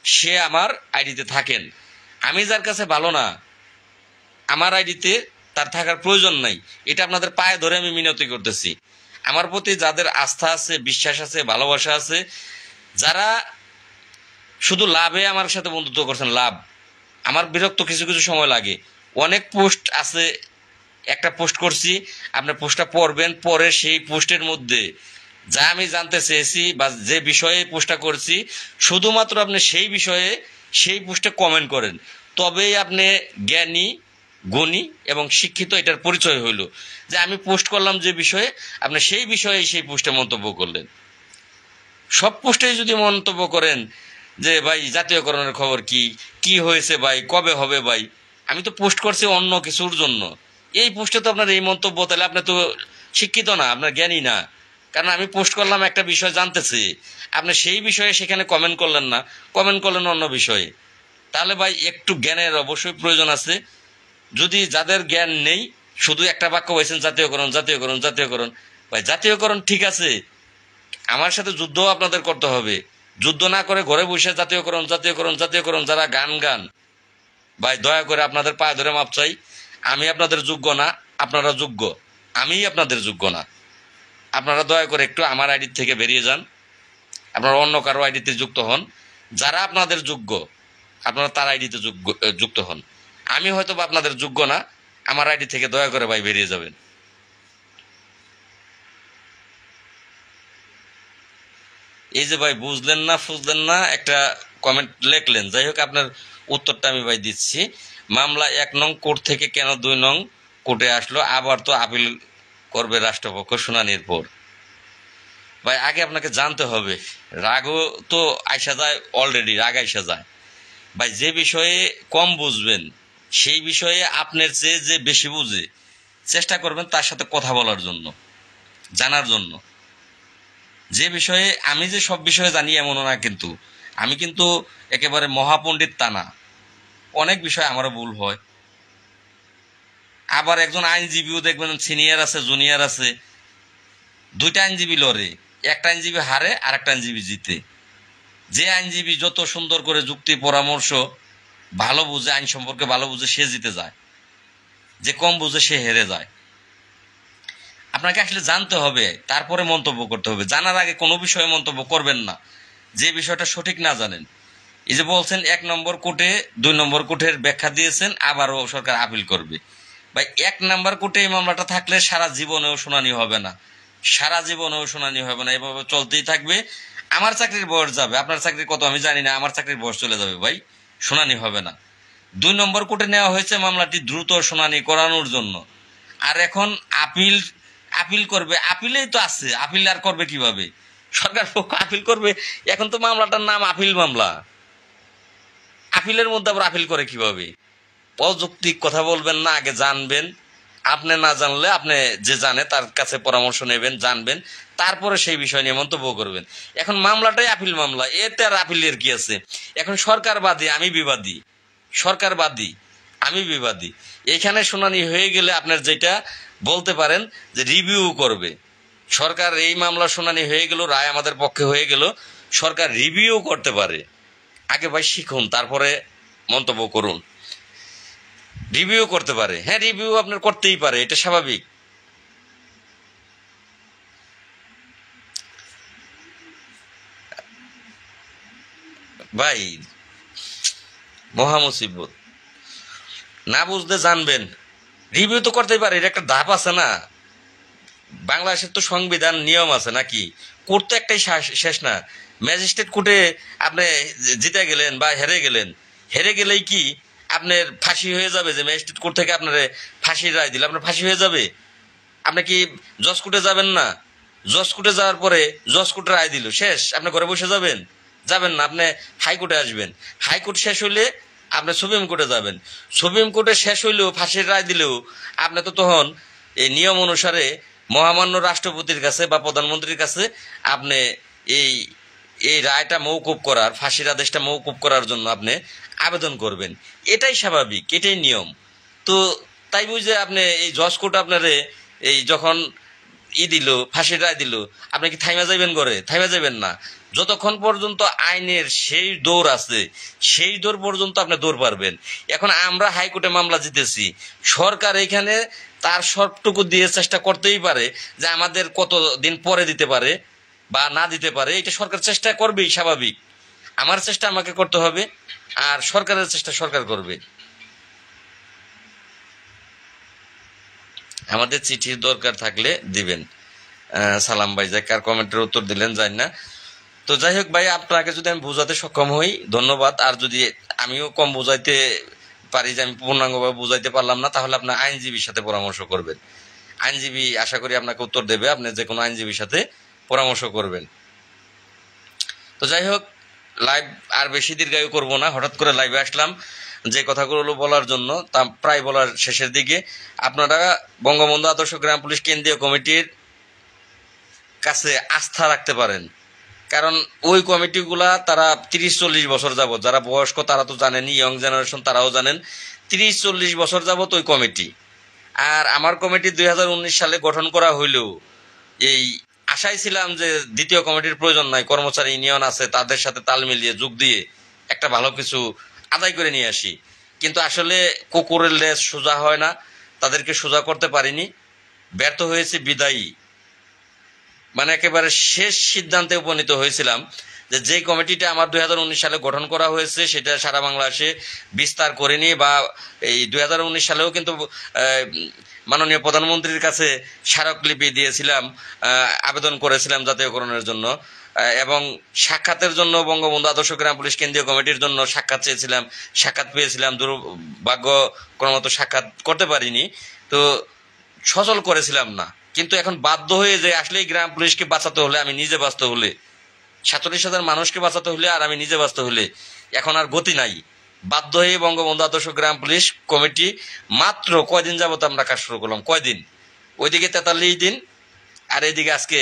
সে আমার আইডিতে থাকেন। আমি যার কাছে ভালো না, আমার আইডিতে তার থাকার প্রয়োজন নাই। এটা আপনাদের পায়ে ধরে আমি মিনতি করতেছি। আমার প্রতি যাদের আস্থা আছে, বিশ্বাস আছে, ভালোবাসা আছে, যারা শুধু লাভে আমার সাথে বন্ধুত্ব করছেন, লাভ, আমার বিরক্ত কিছু কিছু সময় লাগে। অনেক পোস্ট আছে, একটা পোস্ট করছি, আপনি পোস্টটা পড়বেন, পরে সেই পোস্টের মধ্যে যা আমি জানতে চেয়েছি বা যে বিষয়ে পোস্টটা করছি, শুধুমাত্র আপনি সেই বিষয়ে সেই পোস্টে কমেন্ট করেন, তবেই আপনি জ্ঞানী, গুণী এবং শিক্ষিত, এটার পরিচয় হইল। যে আমি পোস্ট করলাম যে বিষয়ে, আপনি সেই বিষয়ে সেই পোস্টে মন্তব্য করলেন। সব পোস্টেই যদি মন্তব্য করেন যে ভাই জাতীয়করণের খবর কি, কি হয়েছে ভাই, কবে হবে ভাই, আমি তো পোস্ট করছি অন্য কিছুর জন্য। এই পোস্টে তো আপনার এই মন্তব্য, তাহলে আপনি তো শিক্ষিত না, আপনার জ্ঞানী না। কারণ আমি পোস্ট করলাম একটা বিষয় জানতেছি, আপনি সেই বিষয়ে সেখানে কমেন্ট করলেন না, কমেন্ট করলেন অন্য বিষয়ে। তাহলে ভাই একটু জ্ঞানের অবশ্যই প্রয়োজন আছে। যদি যাদের জ্ঞান নেই, শুধু একটা বাক্য বলছেন জাতীয়করণ, জাতীয়করণ, জাতীয়করণ, ভাই জাতীয়করণ ঠিক আছে, আমার সাথে যুদ্ধও আপনাদের করতে হবে। যুদ্ধ না করে ঘরে বসে জাতীয়করণ, জাতীয়করণ, জাতীয়করণ যারা গান গান, ভাই দয়া করে আপনাদের পায়ে ধরে মাপ চাই। আমি আপনাদের যোগ্য না, আপনারা যোগ্য, আমি আপনাদের যোগ্য না। আপনারা দয়া করে একটু আমার আইডি থেকে বেরিয়ে যান, আপনারা অন্য কারো আইডিতে যুক্ত হন। যারা আপনাদের যোগ্য, আপনারা তার আইডিতে যুক্ত হন। আমি হয়তো বা আপনাদের যোগ্য না, আমার আইডি থেকে দয়া করে ভাই বেরিয়ে যাবেন। এই যে ভাই বুঝলেন না ফুঝলেন না একটা কমেন্ট লিখলেন, যাই হোক আপনার উত্তরটা আমি ভাই দিচ্ছি। মামলা 1 নং কোর্ট থেকে কেন 2 নং কোর্টে আসলো, আবার তো আপিল করবে রাষ্ট্রপক্ষ শুনানির পর। ভাই আগে আপনাকে জানতে হবে, রাগও তো আইসা যায়, অলরেডি রাগ আইসা যায়। ভাই যে বিষয়ে কম বুঝবেন, সেই বিষয়ে আপনার চেয়ে যে বেশি বুঝে, চেষ্টা করবেন তার সাথে কথা বলার জন্য, জানার জন্য। যে বিষয়ে আমি যে সব বিষয়ে জানি এমনও না, কিন্তু আমি কিন্তু একেবারে মহাপণ্ডিত তা না, অনেক বিষয় আমারও ভুল হয়। আবার একজন আইনজীবীও দেখবেন সিনিয়র আছে, জুনিয়র আছে, দুইটা আইনজীবী লড়ে, একটা আইনজীবী হারে আর একটা আইনজীবী জিতে। যে আইনজীবী যত সুন্দর করে যুক্তি পরামর্শ ভালো বুঝে, আইন সম্পর্কে ভালো বুঝে, সে জিতে যায়, যে কম বুঝে সে হেরে যায়। আপনাকে আসলে জানতে হবে, তারপরে মন্তব্য করতে হবে। জানার আগে কোনো বিষয়ে মন্তব্য করবেন না যে বিষয়টা সঠিক না জানেন। এই যে বলছেন 1 নম্বর কোর্টে 2 নম্বর কোর্টের ব্যাখ্যা দিয়েছেন, আবারও সরকার আপিল করবে। ভাই 1 নম্বর কোর্টে এই মামলাটা থাকলে সারা জীবনেও শুনানি হবে না, সারা জীবনেও শুনানি হবে না, এভাবে চলতেই থাকবে। আমার চাকরির বয়স যাবে, আপনার চাকরির কত আমি জানি না, আমার চাকরির বয়স চলে যাবে ভাই, শুনানি হবে না। 2 নম্বর কোর্টে নেওয়া হয়েছে মামলাটি দ্রুত শুনানি করানোর জন্য। আর এখন আপিল আপিল করবে, আপিলেই তো আছে, আপিল আর করবে কিভাবে? সরকার পক্ষ আপিল করবে, এখন তো মামলাটার নাম আপিল মামলা, আপিলের মধ্যে আবার আপিল করে কিভাবে? অযৌক্তিক কথা বলবেন না, আগে জানবেন। আপনি না জানলে আপনি যে জানে তার কাছে পরামর্শ নেবেন, জানবেন, তারপরে সেই বিষয় নিয়ে মন্তব্য করবেন। এখন মামলাটাই আপিল মামলা, এতে আর আপিলের কি আছে? এখন সরকার বাদী, আমি বিবাদী, সরকার বাদী, আমি বিবাদী। এখানে শুনানি হয়ে গেলে আপনার যেটা বলতে পারেন যে রিভিউ করবে সরকার। এই মামলা শুনানি হয়ে গেল, রায় আমাদের পক্ষে হয়ে গেল, সরকার রিভিউ করতে পারে। আগে ভাই শিখুন, তারপরে মন্তব্য করুন। রিভিউ করতে পারে, হ্যাঁ রিভিউ আপনার করতেই পারে, এটা স্বাভাবিক। ভাই মহা মুসিবত। না বুঝতে জানবেন, রিভিউ তো করতেই পারে, এটা একটা ধাপ আছে না। বাংলাদেশের তো সংবিধান নিয়ম আছে নাকি, কোর্ট তো একটাই শেষ না। ম্যাজিস্ট্রেট কোর্টে আপনি জিতে গেলেন বা হেরে গেলেন, হেরে গেলেই কি আপনার ফাঁসি হয়ে যাবে? যে ম্যাজিস্ট্রেট কোর্ট থেকে আপনার ফাঁসির রায় দিলে আপনার ফাঁসি হয়ে যাবে? আপনি কি জজ কোর্টে যাবেন না? জজ কোর্টে যাওয়ার পরে জজ কোর্টে রায় দিল, শেষ, আপনি ঘরে বসে যাবেন? যাবেন না, আপনি হাইকোর্টে আসবেন। হাইকোর্ট শেষ হইলে আপনি সুপ্রিম কোর্টে যাবেন। সুপ্রিম কোর্টে শেষ হইলেও ফাঁসির রায় দিলেও আপনি তো তখন এই নিয়ম অনুসারে মহামান্য রাষ্ট্রপতির কাছে বা প্রধানমন্ত্রীর কাছে আপনি এই এই রায়টা মৌকুব করার, ফাঁসির আদেশটা মৌকুব করার জন্য আপনি আবেদন করবেন। এটাই স্বাভাবিক, এটাই নিয়ম। তো তাই বুঝে আপনি এই জজ কোর্ট আপনারে এই যখন দিল, ফাঁসির রায় দিল, আপনি কি থাইমা যাইবেন ঘরে? থাইমা যাবেন না। যতক্ষণ পর্যন্ত আইনের সেই দৌড় আছে, সেই দৌড় পর্যন্ত আপনি দৌড় পারবেন। এখন আমরা হাইকোর্টে মামলা জিতেছি, সরকার এখানে তার সবটুকু দিয়ে চেষ্টা করতেই পারে যে আমাদের কত দিন পরে দিতে পারে বা না দিতে পারে, এটা সরকার চেষ্টা করবেই, স্বাভাবিক। আমার চেষ্টা আমাকে করতে হবে, আর সরকারের চেষ্টা সরকার করবে। আমাদের চিঠির দরকার থাকলে দিবেন। সালাম ভাই, যাই কার কমেন্টের উত্তর দিলেন জানি না। তো যাই হোক ভাই, আপনাকে যদি আমি বোঝাতে সক্ষম হই ধন্যবাদ। আর যদি আমিও কম বোঝাইতে পারি, যে আমি পূর্ণাঙ্গভাবে বোঝাইতে পারলাম না, তাহলে আপনার আইনজীবীর সাথে পরামর্শ করবেন। আইনজীবী আশা করি আপনাকে উত্তর দেবে, আপনি যে কোনো আইনজীবীর সাথে পরামর্শ করবেন। তো যাই হোক, লাইভ আর বেশি দীর্ঘায়ু করব না, হঠাৎ করে লাইভে আসলাম যে কথাগুলো বলার জন্য, তা প্রায় বলার শেষের দিকে। আপনারা বঙ্গবন্ধু আদর্শ গ্রাম পুলিশ কেন্দ্রীয় কমিটির কাছে আস্থা রাখতে পারেন, কারণ ওই কমিটিগুলা তারা 30-40 বছর যাবত, যারা বয়স্ক তারা তো জানেনই, ইয়ং জেনারেশন তারাও জানেন, 30-40 বছর যাবত ওই কমিটি। আর আমার কমিটি 2019 সালে গঠন করা হইলেও এই আশায় ছিলাম যে দ্বিতীয় কমিটির প্রয়োজন নাই, কর্মচারী ইউনিয়ন আছে, তাদের সাথে তাল মিলিয়ে যোগ দিয়ে একটা ভালো কিছু আদায় করে নিয়ে আসি। কিন্তু আসলে কুকুরের লেজ সোজা হয় না, তাদেরকে সোজা করতে পারিনি, ব্যর্থ হয়েছে বিদায়ী। মানে একেবারে শেষ সিদ্ধান্তে উপনীত হয়েছিলাম যে যে কমিটিটা আমার 2019 সালে গঠন করা হয়েছে সেটা সারা বাংলাদেশে বিস্তার করেনি, বা এই 2019 সালেও কিন্তু মাননীয় প্রধানমন্ত্রীর কাছে স্মারকলিপি দিয়েছিলাম, আবেদন করেছিলাম জাতীয়করণের জন্য, এবং সাক্ষাতের জন্য বঙ্গবন্ধু আদর্শ গ্রাম পুলিশ কেন্দ্রীয় কমিটির জন্য সাক্ষাৎ চেয়েছিলাম, সাক্ষাৎ পেয়েছিলাম। দুর্ভাগ্য ক্রমত সাক্ষাৎ করতে পারিনি, তো সচল করেছিলাম না। কিন্তু এখন বাধ্য হয়ে যে আসলে গ্রাম পুলিশকে বাঁচাতে হলে, আমি নিজে বাঁচতে হলে, 47,000 মানুষকে বাঁচাতে হলে, আর আমি নিজে বাঁচতে হলে এখন আর গতি নাই। বাধ্য হয়ে বঙ্গবন্ধু আদর্শ গ্রাম পুলিশ কমিটি মাত্র কয়দিন যাবত আমরা কাজ শুরু করলাম, কয়দিন, ওইদিকে 43 দিন আর এইদিকে আজকে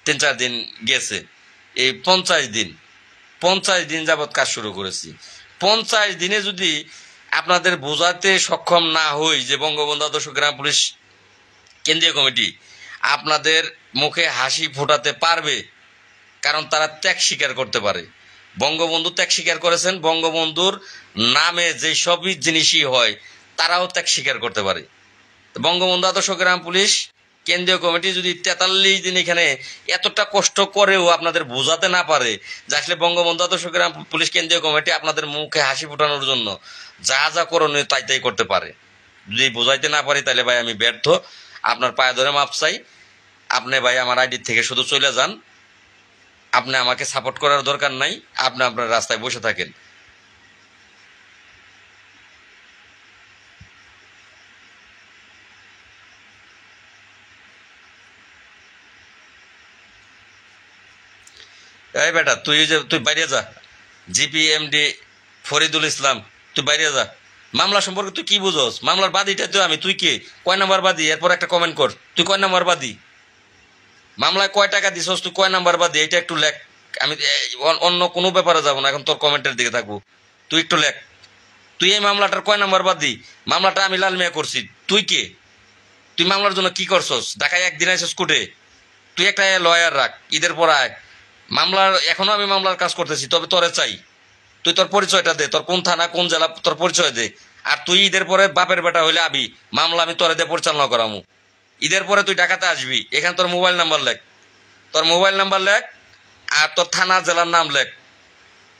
3-4 দিন গেছে, এই 50 দিন যাবত কাজ শুরু করেছি। 50 দিনে যদি আপনাদের বোঝাতে সক্ষম না হই যে বঙ্গবন্ধু আদর্শ গ্রাম পুলিশ কেন্দ্রীয় কমিটি আপনাদের মুখে হাসি ফোটাতে পারবে, কারণ তারা ত্যাগ স্বীকার করতে পারে। বঙ্গবন্ধু ত্যাগ স্বীকার করেছেন, বঙ্গবন্ধুর নামে যে সবই জিনিসই হয় তারাও ত্যাগ স্বীকার করতে পারে। বঙ্গবন্ধু আদর্শ গ্রাম পুলিশ কেন্দ্রীয় কমিটি যদি 43 দিন এখানে এতটা কষ্ট করেও আপনাদের বোঝাতে না পারে যে আসলে বঙ্গবন্ধু আদর্শ গ্রাম পুলিশ কেন্দ্রীয় কমিটি আপনাদের মুখে হাসি ফোটানোর জন্য যা যা করণীয় তাই তাই করতে পারে, যদি বোঝাইতে না পারি তাহলে ভাই আমি ব্যর্থ। আপনার পায়ে ধরে মাপ চাই, আপনি ভাই আমার আইডি থেকে শুধু চলে যান, আপনি আমাকে সাপোর্ট করার দরকার নাই, আপনি আপনার রাস্তায় বসে থাকেন। এই বেটা, তুই বাইরে যা, জিপিএমডি ফরিদুল ইসলাম, তুই বাইরে যা। মামলা সম্পর্কে তুই কি বুঝোস? মামলার বাদীটা তো আমি, তুই কে? কয় নাম্বার বাদী? এরপর একটা কমেন্ট কর, তুই কয় নাম্বার বাদী? মামলায় কয় টাকা দিছস, তুই কয় নাম্বার বাদী? এটা একটু লেখ। আমি অন্য কোনো ব্যাপারে যাবো না, এখন তোর কমেন্টের দিকে থাকবো। তুই একটু লেখ, তুই এই মামলাটার কয় নাম্বার বাদী? মামলাটা আমি লাল মিয়া করছি, তুই কে? তুই মামলার জন্য কি করছস? ঢাকায় একদিন আইসস কোর্টে? তুই একটা লয়ার রাখ, ঈদের পর আয়। মামলার এখনো আমি মামলার কাজ করতেছি, তবে তোরে চাই, তুই তোর পরিচয়টা দে, তোর কোন থানা কোন জেলা, তোর পরিচয় দে। আর তুই ঈদের পরে বাপের বেটা হইলে আবি, মামলা আমি তোরে দিয়ে পরিচালনা করামু। ঈদের পরে তুই ঢাকাতে আসবি, এখানে তোর মোবাইল নাম্বার লেখ, তোর মোবাইল নাম্বার লেখ, আর তোর থানা জেলার নাম লেখ।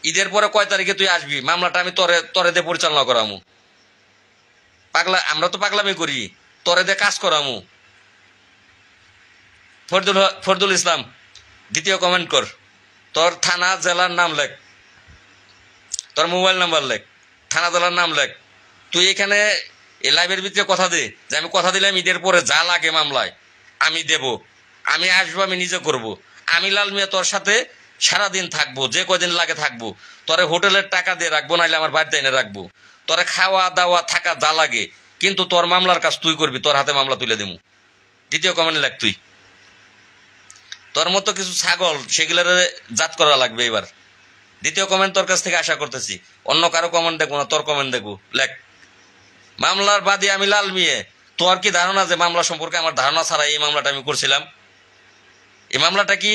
ঈদের পরে কয় তারিখে তুই আসবি? মামলাটা আমি তরে তরে দিয়ে পরিচালনা করামু। পাগলা, আমরা তো পাগলামি করি, তরে দিয়ে কাজ করামু। ফরদুল ইসলাম, দ্বিতীয় কমেন্ট কর। তোর থানা জেলার নাম লেখ, তোর মোবাইল নাম্বার লেখ, থানা জেলার নাম লেখ। তুই এখানে এই লাইভের ভিতরে কথা দে যে আমি কথা দিলাম ঈদের পরে যা লাগে মামলায় আমি দেব, আমি আসবো, আমি নিজে করব। আমি লাল মিয়া তোর সাথে সারাদিন থাকবো, যে কদিন লাগে থাকবো। তোরে হোটেলের টাকা দিয়ে রাখবো, নাইলে আমার বাড়িতে এনে রাখবো। তোরে খাওয়া দাওয়া থাকা যা লাগে, কিন্তু তোর মামলার কাজ তুই করবি, তোর হাতে মামলা তুলে দেবো। দ্বিতীয় কমেন্ট লেখ তুই। তোর মতো কিছু ছাগল সেগুলোর জাত করা লাগবে এবার। দ্বিতীয় কমেন্ট তোর কাছ থেকে আশা করতেছি, অন্য কারো কমেন্ট দেখবো না, তোর কমেন্ট দেখবো। লেখ, মামলার বাদী আমি লাল মিয়া। তোর কি ধারণা যে মামলা সম্পর্কে আমার ধারণা ছাড়া এই মামলাটা আমি করছিলাম? এই মামলাটা কি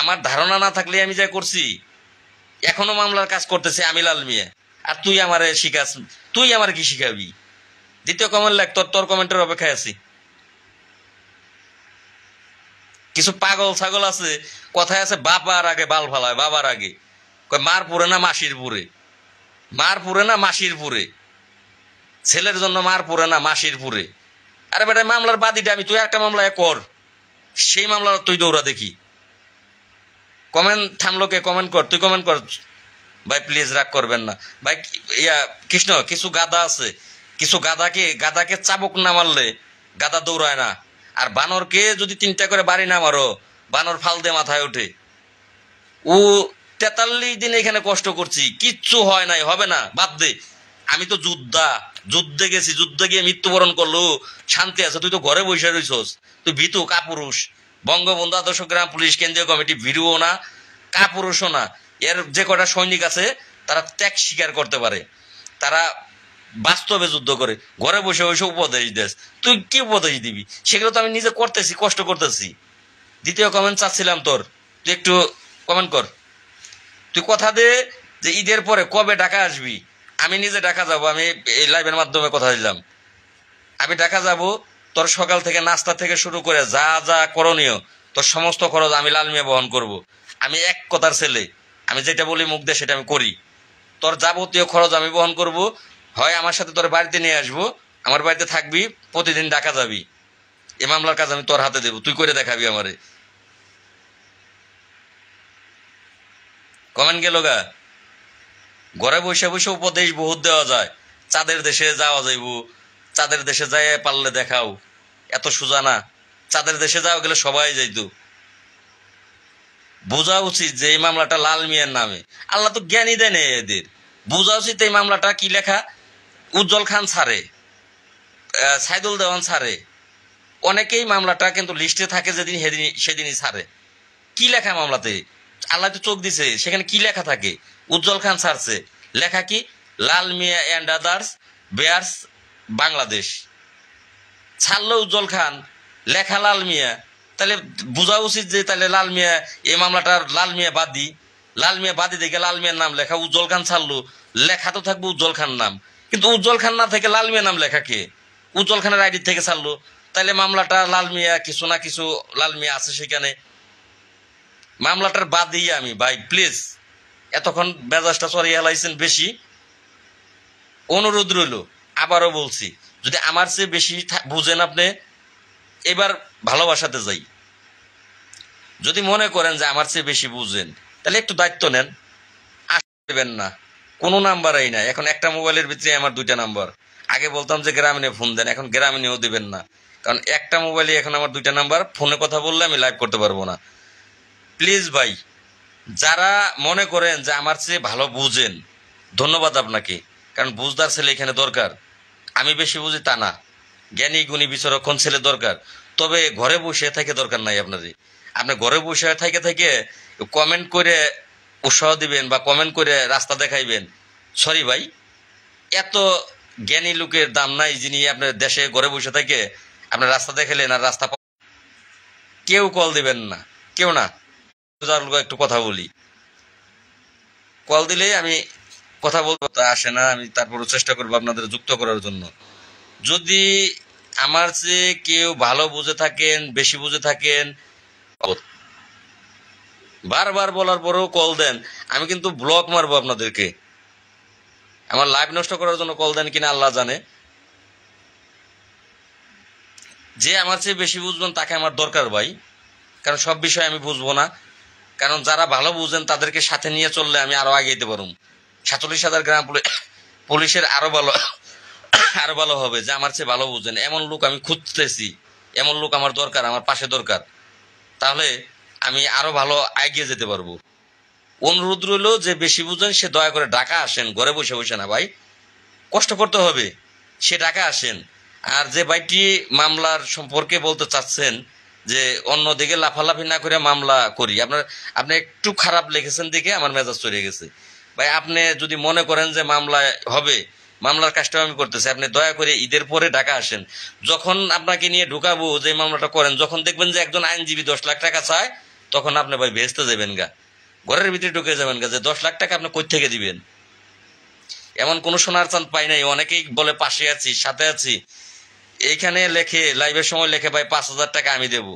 আমার ধারণা না থাকলে আমি যা করছি? এখনো মামলার কাজ করতেছি আমি লাল মিয়া, আর তুই আমারে শিখাস? তুই আমার কি শিখাবি? দ্বিতীয় কমেন্ট লেখ, তোর তোর কমেন্টের অপেক্ষায় আছি। কিছু পাগল ছাগল আছে, কথায় আছে বাবার আগে বাল ফালায়, বাবার আগে কয় মার পুরে না মাসির পুরে, মার পুরে না মাসির পুরে, ছেলের জন্য মার পুরে না মাসির পুরে। আরে বেটা, মামলার বাদীটা আমি, তুই একটা মামলায় কর, সেই মামলা তুই দৌড়া দেখি। কমেন্ট থামলো কে? কমেন্ট কর, তুই কমেন্ট কর ভাই, প্লিজ রাগ করবেন না ভাই। ইয়া কৃষ্ণ, কিছু গাদা আছে, কিছু গাদাকে চাবুক না মারলে গাদা দৌড়ায় না। আর বানরকে যদি 3টা করে বাড়ি না মারো, বানর ফাল দিয়ে মাথায় ওঠে। ও 43 দিন এখানে কষ্ট করছি, কিচ্ছু হয় নাই, হবে না, বাদ দে। আমি তো যুদ্ধে গেছি, যুদ্ধে গিয়ে মৃত্যুবরণ করলো, শান্তি আছে। তুই তো ঘরে বসে রইছস, তুই ভীতু কাপুরুষ। বঙ্গবন্ধু আদর্শ গ্রাম পুলিশ কেন্দ্রীয় কমিটি ভিডিও না, কাপুরুষও না। এর যে কটা সৈনিক আছে তারা ত্যাগ স্বীকার করতে পারে, তারা বাস্তবে যুদ্ধ করে। ঘরে বসে বসে উপদেশ দেশ, তুই কি উপদেশ দিবি? সেগুলো তো আমি নিজে করতেছি, কষ্ট করতেছি। দ্বিতীয় কমেন্ট চাচ্ছিলাম তোর, তুই একটু কমেন্ট কর। তুই কথা দে যে ঈদের পরে কবে ঢাকা আসবি। আমি নিজে ঢাকা যাব, আমি এই লাইভের মাধ্যমে কথা দিলাম, আমি ঢাকা যাব। তোর সকাল থেকে নাস্তা থেকে শুরু করে যা যা করণীয়, তোর সমস্ত খরচ আমি লাল মিয়া বহন করব। আমি এক কথার ছেলে, আমি যেটা বলি মুখ দিয়ে সেটা আমি করি। তোর যাবতীয় খরচ আমি বহন করব। হয় আমার সাথে তোর বাড়িতে নিয়ে আসবো, আমার বাড়িতে থাকবি, প্রতিদিন ঢাকা যাবি। এই মামলার কাজ আমি তোর হাতে দেবো, তুই করে দেখাবি আমারে। কমেন্ট গেল গা। ঘরে বসে বসে উপদেশ বহুত দেওয়া যায়, চাঁদের দেশে যাওয়া যাইব, চাঁদের দেশে যাই পারলে দেখাও, এত সোজা না। চাঁদের দেশে যাওয়া গেলে সবাই যাইতো। বোঝা উচিত যে এই মামলাটা লাল মিয়ার নামে, আল্লাহ তো জ্ঞানই দেয় না এদের। বোঝা উচিত এই মামলাটা কি লেখা, উজ্জ্বল খান ছাড়ে, সাইদুল দেওয়ান ছাড়ে, অনেকেই মামলাটা কিন্তু লিস্টে থাকে যেদিন সেদিনই ছাড়ে। কি লেখা মামলাতে? আল্লাহ তো চোখ দিছে, সেখানে কি লেখা থাকে? উজ্জ্বল খান ছাড়ছে, লেখা কি? লাল মিয়া অ্যান্ড আদার্স বেয়ার্স বাংলাদেশ। ছাড়লো উজ্জ্বল খান, লেখা লাল মিয়া। তাহলে বোঝা উচিত যে তাহলে লাল মিয়া, এই মামলাটার লাল মিয়া বাদী, লাল মিয়া বাদী দেখে লাল মিয়ার নাম লেখা। উজ্জ্বল খান ছাড়লো, লেখা তো থাকবে উজ্জ্বল খান নাম, কিন্তু উজ্জ্বল খান না থেকে লাল মিয়া নাম লেখা কে? উজ্জ্বল খানের আইডি থেকে ছাড়লো, তাহলে মামলাটা লাল মিয়া কিছু না কিছু লাল মিয়া আছে সেখানে। মামলাটার বাদী আমি ভাই, প্লিজ। এতক্ষণ মেজাজটা চড়িয়ে হেলাইছেন বেশি, অনুরোধ রইল, আবারও বলছি, যদি আমার চেয়ে বেশি বুঝেন আপনি, এবার ভালোবাসাতে যাই। যদি মনে করেন যে আমার চেয়ে বেশি বুঝেন, তাহলে একটু দায়িত্ব নেন, আসবেন না। কোনো নাম্বারই নাই এখন, একটা মোবাইলের ভিতরে আমার 2টা নাম্বার। আগে বলতাম যে গ্রামীণে ফোন দেন, এখন গ্রামীণেও দিবেন না, কারণ একটা মোবাইলে এখন আমার 2টা নাম্বার। ফোনে কথা বললে আমি লাইভ করতে পারবো না। প্লিজ ভাই, যারা মনে করেন যে আমার চেয়ে ভালো বুঝেন, ধন্যবাদ আপনাকে, কারণ বুঝদার ছেলে এখানে দরকার। আমি বেশি বুঝি তা না, জ্ঞানী গুণী বিচক্ষণ ছেলে দরকার। তবে ঘরে বসে থাকে দরকার নাই আপনাদের। আপনি ঘরে বসে থেকে কমেন্ট করে উৎসাহ দিবেন বা কমেন্ট করে রাস্তা দেখাইবেন, সরি ভাই, এত জ্ঞানী লোকের দাম নাই যিনি আপনার দেশে ঘরে বসে থেকে আপনার রাস্তা দেখালেন আর রাস্তা কেউ কল দিবেন না, কেউ না। একটু কথা বলি, কল দিলে আমি কথা বলতে আসে না, আমি তারপরও চেষ্টা করবো আপনাদের যুক্ত করার জন্য। যদি আমার চেয়ে কেউ ভালো বুঝে থাকেন, বেশি বুঝে থাকেন, বারবার বলার পরেও কল দেন, আমি কিন্তু ব্লক মারবো আপনাদেরকে। আমার লাইভ নষ্ট করার জন্য কল দেন কিনা আল্লাহ জানে। যে আমার চেয়ে বেশি বুঝবেন তাকে আমার দরকার ভাই, কারণ সব বিষয় আমি বুঝবো না। কারণ যারা ভালো বুঝেন তাদেরকে সাথে নিয়ে চললে আমি আরো আগাইতে পারুম। 47,000 গ্রাম পুলিশের আরো ভালো হবে, যে আমার চেয়ে ভালো বুঝেন এমন লোক আমি খুঁজতেছি, এমন লোক আমার দরকার, আমার পাশে দরকার। তাহলে আমি আরো ভালো এগিয়ে যেতে পারবো। অনুরোধ রইল, যে বেশি বুঝেন সে দয়া করে ঢাকা আসেন, ঘরে বসে বসে না ভাই, কষ্ট করতে হবে, সে ঢাকা আসেন। আর যে ভাইটি মামলার সম্পর্কে বলতে চাচ্ছেন যে অন্যদিকে লাফালাফি না করে মামলা করি, আপনি একটু খারাপ লিখেছেন দেখে আমার মেজাজ চড়ে গেছে ভাই। আপনি যদি মনে করেন যে মামলা হবে, মামলার কাজটা আমি করতেছি, আপনি দয়া করে ঈদের পরে ঢাকা আসেন। যখন আপনাকে নিয়ে ঢুকাবো যে মামলাটা করেন, যখন দেখবেন যে একজন আইনজীবী 10 লাখ টাকা চায়, তখন আপনি ভাই ভেস্তে যাবেন গা, ঘরের ভিতরে ঢুকে যাবেন গা, যে 10 লাখ টাকা আপনি কই থেকে দিবেন। এমন কোন সোনার চাঁদ পাই নাই। অনেকেই বলে পাশে আছি, সাথে আছি, এইখানে লেখে, লাইভের সময় লেখে ভাই 5,000 টাকা আমি দেবো।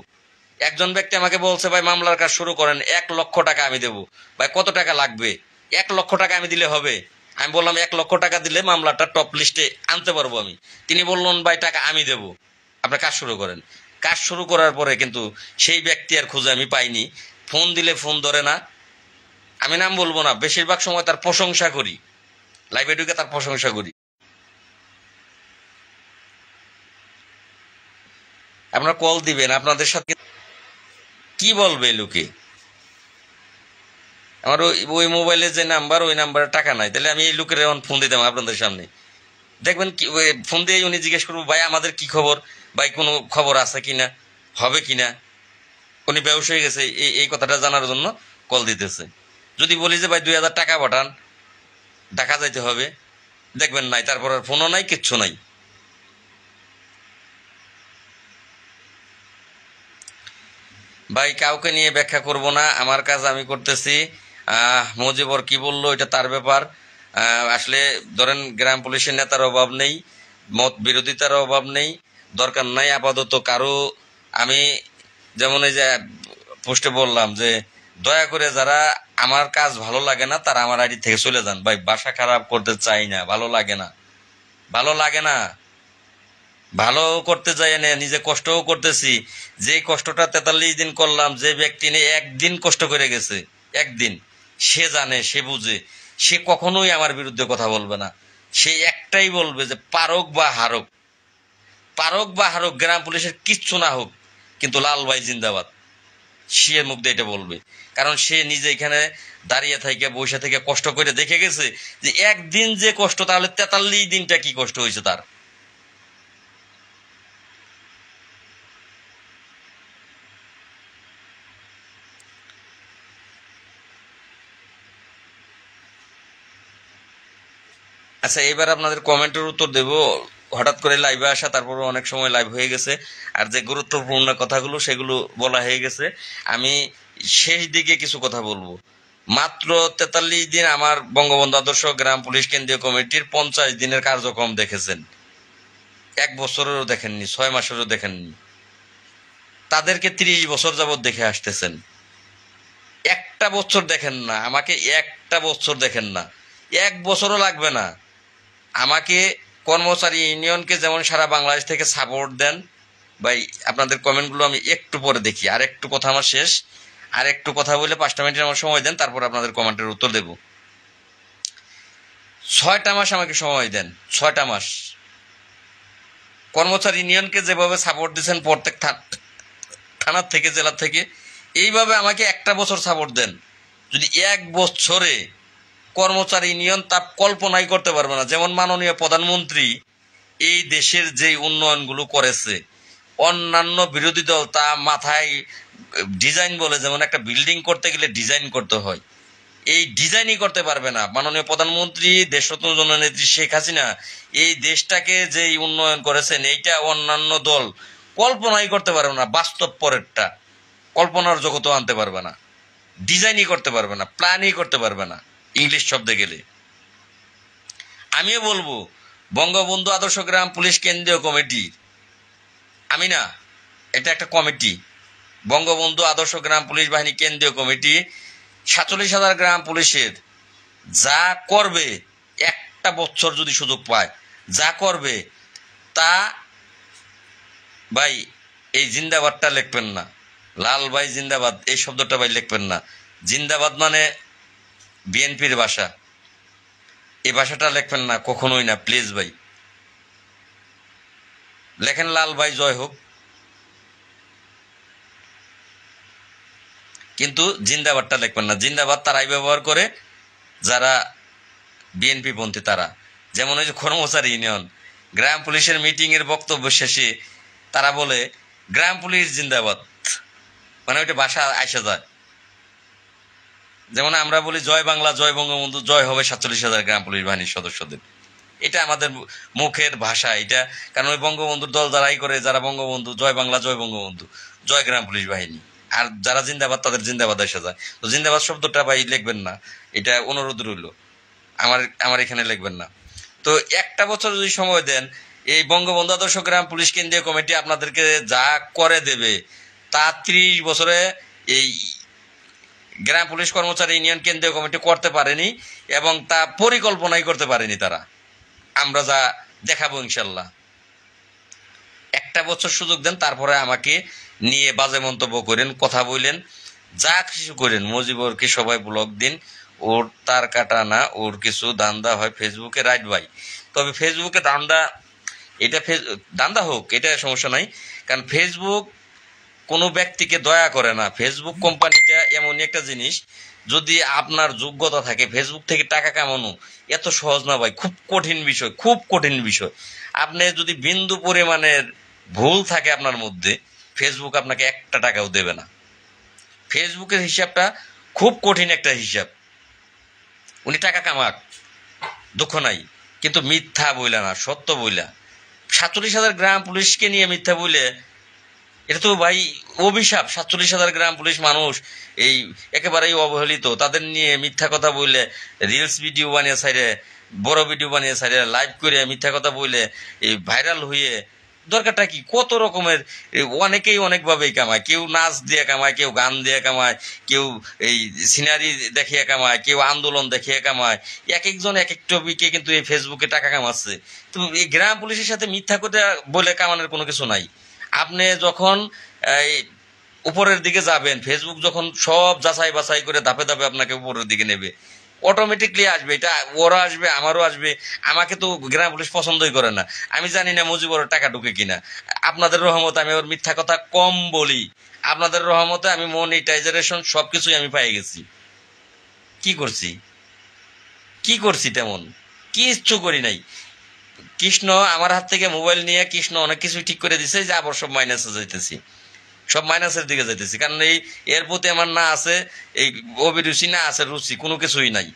একজন ব্যক্তি আমাকে বলছে ভাই মামলার কাজ শুরু করেন, 1 লক্ষ টাকা আমি দেবো। ভাই কত টাকা লাগবে? 1 লক্ষ টাকা আমি দিলে হবে? আমি বললাম 1 লক্ষ টাকা দিলে মামলাটা টপ লিস্টে আনতে পারবো আমি। তিনি বললেন ভাই টাকা আমি দেবো, আপনি কাজ শুরু করেন। কাজ শুরু করার পরে কিন্তু সেই ব্যক্তি আর খুঁজে আমি পাইনি। ফোন দিলে ফোন ধরে না। আমি নাম বলবো না, বেশিরভাগ সময় তার প্রশংসা করি, লাইভে ঢুকে তার প্রশংসা করি। আপনারা কল দিবেন, আপনাদের সাথে কি বলবে লোকে? আমার ওই মোবাইলে যে নাম্বার, ওই নাম্বারে টাকা নাই, তাহলে আমি এই লোকের এখন ফোন দিতাম আপনাদের সামনে। দেখবেন কি ফোন দিয়ে উনি জিজ্ঞেস করবো ভাই আমাদের কি খবর, ভাই কোনো খবর আছে কিনা, হবে কিনা। উনি বেহুশ হয়ে গেছে এই কথাটা জানার জন্য কল দিতেছে। যদি বলি যে ভাই 2,000 টাকা পাঠান, ঢাকা যাইতে হবে, দেখবেন নাই, তারপর আর ফোনও নাই, কিচ্ছু নাই। ভাই কাউকে নিয়ে ব্যাখ্যা করব না, আমার কাজ আমি করতেছি। মুজিবর কি বললো এটা তার ব্যাপার। আসলে ধরেন গ্রাম পুলিশের নেতার অভাব নেই, মত বিরোধিতার অভাব নেই, দরকার নাই আপাতত কারো। আমি যেমন এই যে পোস্টে বললাম যে দয়া করে যারা আমার কাজ ভালো লাগে না তারা আমার আইডি থেকে চলে যান। ভাই বাসা খারাপ করতে চাই না, ভালো লাগে না, ভালো লাগে না। ভালো করতে যাই না, নিজে কষ্টও করতেছি। যে কষ্টটা 43 দিন করলাম, যে ব্যক্তি নিয়ে একদিন কষ্ট করে গেছে, একদিন, সে জানে, সে বুঝে, সে কখনোই আমার বিরুদ্ধে কথা বলবে না। সে একটাই বলবে যে পারক বা হারক, পারক বা হারক, গ্রাম পুলিশের কিচ্ছু না হোক, কিন্তু লাল ভাই জিন্দাবাদ, সে মুখ দিয়ে এটা বলবে। কারণ সে নিজে এখানে দাঁড়িয়ে থেকে, বসে থেকে কষ্ট করে দেখে গেছে যে একদিন যে কষ্ট, তাহলে 43 দিনটা কি কষ্ট হয়েছে তার। আচ্ছা, এবার আপনাদের কমেন্টের উত্তর দেব। হঠাৎ করে লাইভে আসা, তারপরে অনেক সময় লাইভ হয়ে গেছে, আর যে গুরুত্বপূর্ণ কথাগুলো সেগুলো বলা হয়ে গেছে। আমি শেষ দিকে কিছু কথা বলবো। মাত্র 43 দিন আমার বঙ্গবন্ধু আদর্শ গ্রাম পুলিশ কেন্দ্রীয় কমিটির 50 দিনের কার্যক্রম দেখেছেন, 1 বছরেরও দেখেননি, 6 মাসেরও দেখেননি। তাদেরকে 30 বছর যাবৎ দেখে আসতেছেন, একটা বছর দেখেন না আমাকে, একটা বছর দেখেন না, 1 বছরও লাগবে না। আমাকে কর্মচারী ইউনিয়নকে যেমন সারা বাংলাদেশ থেকে সাপোর্ট দেন ভাই। আপনাদের কমেন্টগুলো আমি একটু পরে দেখি, আর একটু কথা আমার শেষ, আর একটু কথা বলে 5টা মিনিটের আমার সময় দেন, তারপর আপনাদের কমেন্টের উত্তর দেব। 6টা মাস আমাকে সময় দেন, 6টা মাস। কর্মচারী ইউনিয়নকে যেভাবে সাপোর্ট দিচ্ছেন প্রত্যেক থানার থেকে, জেলা থেকে, এইভাবে আমাকে একটা বছর সাপোর্ট দেন। যদি 1 বছরে কর্মচারী ইউনিয়ন তা কল্পনাই করতে পারবে না। যেমন মাননীয় প্রধানমন্ত্রী এই দেশের যে উন্নয়নগুলো করেছে, অন্যান্য বিরোধী দল তা মাথায় ডিজাইন বলে, যেমন একটা বিল্ডিং করতে গেলে ডিজাইন করতে হয়, এই ডিজাইনই করতে পারবে না। মাননীয় প্রধানমন্ত্রী, দেশরত্ন জননেত্রী শেখ হাসিনা এই দেশটাকে যে উন্নয়ন করেছেন, এইটা অন্যান্য দল কল্পনাই করতে পারবে না। বাস্তব পরেরটা কল্পনার জগতেও আনতে পারবে না, ডিজাইনই করতে পারবে না, প্ল্যানই করতে পারবে না ইংলিশ শব্দে গেলে। আমিও বলবো বঙ্গবন্ধু আদর্শ গ্রাম পুলিশ কেন্দ্রীয় কমিটি, আমি না, এটা একটা কমিটি, বঙ্গবন্ধু আদর্শ গ্রাম পুলিশ বাহিনী কেন্দ্রীয় কমিটি 47,000 গ্রাম পুলিশের যা করবে, একটা বছর যদি সুযোগ পায় যা করবে তা ভাই এই জিন্দাবাদটা লিখবেন না, লাল ভাই জিন্দাবাদ এই শব্দটা ভাই লিখবেন না। জিন্দাবাদ মানে বিএনপির ভাষা, এই ভাষাটা লিখবেন না কখনোই না, প্লিজ ভাই। লেখেন লাল ভাই জয় হোক, কিন্তু জিন্দাবাদটা লিখবেন না। জিন্দাবাদ তারাই ব্যবহার করে যারা বিএনপি পন্থী তারা। যেমন ওই যে কর্মচারী ইউনিয়ন গ্রাম পুলিশের মিটিং এর বক্তব্য শেষে তারা বলে গ্রাম পুলিশ জিন্দাবাদ, মানে ওইটা ভাষা আইসা যায়। যেমন আমরা বলি জয় বাংলা, জয় বঙ্গবন্ধু, জয় হবে 47,000 গ্রাম পুলিশ বাহিনীর সদস্যদের। এটা আমাদের মুখের ভাষা এটা, কারণ ওই বঙ্গবন্ধুর দল যারাই করে, যারা বঙ্গবন্ধু জয় বাংলা, জয় বঙ্গবন্ধু, জয় গ্রাম পুলিশ বাহিনী, আর যারা জিন্দাবাদ তাদের জিন্দাবাদ এসে যায়। তো জিন্দাবাদ শব্দটা ভাই লিখবেন না, এটা অনুরোধ রইল, আমার এখানে লিখবেন না। তো একটা বছর যদি সময় দেন, এই বঙ্গবন্ধু আদর্শ গ্রাম পুলিশ কেন্দ্রীয় কমিটি আপনাদেরকে যা করে দেবে তা 30 বছরে এই গ্রাম পুলিশ কর্মচারী ইউনিয়ন কেন্দ্রীয় কমিটি করতে পারেনি, এবং তা পরিকল্পনাই করতে পারেনি তারা। আমরা যা দেখাবো ইনশাল্লাহ। একটা বছর সুযোগ দেন, তারপরে আমাকে নিয়ে বাজে মন্তব্য করেন, কথা বললেন, যা কিছু করেন। মুজিবরকে সবাই ব্লক দিন, ওর তার কাটা না, ওর কিছু দান্দা হয় ফেসবুকে, রাইট ভাই। তবে ফেসবুকে দান্দা, এটা দান্দা হোক, এটা সমস্যা নাই, কারণ ফেসবুক কোনো ব্যক্তিকে দয়া করে না। ফেসবুক কোম্পানিটা এমনই একটা জিনিস, যদি আপনার যোগ্যতা থাকে ফেসবুক থেকে টাকা কামানো এত সহজ না ভাই, খুব কঠিন বিষয়, খুব কঠিন বিষয়। আপনি যদি বিন্দু পরিমাণের ভুল থাকে আপনার মধ্যে, ফেসবুক আপনাকে একটা টাকাও দেবে না। ফেসবুকের হিসাবটা খুব কঠিন একটা হিসাব। উনি টাকা কামাক, দুঃখ নাই, কিন্তু মিথ্যা বইলা না, সত্য বইলা। 47,000 গ্রাম পুলিশকে নিয়ে মিথ্যা বইলে এটা তো ভাই অভিশাপ। 47,000 গ্রাম পুলিশ মানুষ এই একেবারেই অবহেলিত, তাদের নিয়ে মিথ্যা কথা বললে, রিলস ভিডিও বানিয়ে সাইডে, বড় ভিডিও বানিয়ে সাইডে লাইভ করে মিথ্যা কথা বললে এই ভাইরাল হয়ে দরকারটা কি? কত রকমের, অনেকেই অনেকভাবেই কামায়। কেউ নাচ দিয়ে কামায়, কেউ গান দিয়ে কামায়, কেউ এই সিনারি দেখিয়ে কামায়, কেউ আন্দোলন দেখিয়ে কামায়। এক একজন এক এক টপিকে কিন্তু এই ফেসবুকে টাকা কামাচ্ছে। তো এই গ্রাম পুলিশের সাথে মিথ্যা কথা বলে কামানোর কোনো কিছু নাই। আপনি যখন এই উপরের দিকে যাবেন, ফেসবুক যখন সব যাচাই বাছাই করে ধাপে ধাপে আপনাকে উপরের দিকে নেবে, অটোমেটিকলি আসবে। এটা ওরা আসবে, আমারও আসবে। আমাকে তো গ্রাম পুলিশ পছন্দই করে না। আমি জানি না মুজিবর টাকা ঢুকে কিনা। আপনাদের রহমতে আমি ওর মিথ্যা কথা কম বলি, আপনাদের রহমতে আমি মনিটাইজেশন সবকিছুই আমি পেয়ে গেছি। কি করছি, কি করছি? তেমন কিচ্ছু করি নাই। কৃষ্ণ আমার হাত থেকে মোবাইল নিয়ে কৃষ্ণ অনেক কিছু ঠিক করে দিছে, যে আবার সব মাইনাসে যাইতেছি, সব মাইনাসের দিকে যাইতেছি। কারণ এর প্রতি আমার না আছে এই অভিরুচি, না আছে রুচি, কোনো কিছুই নাই।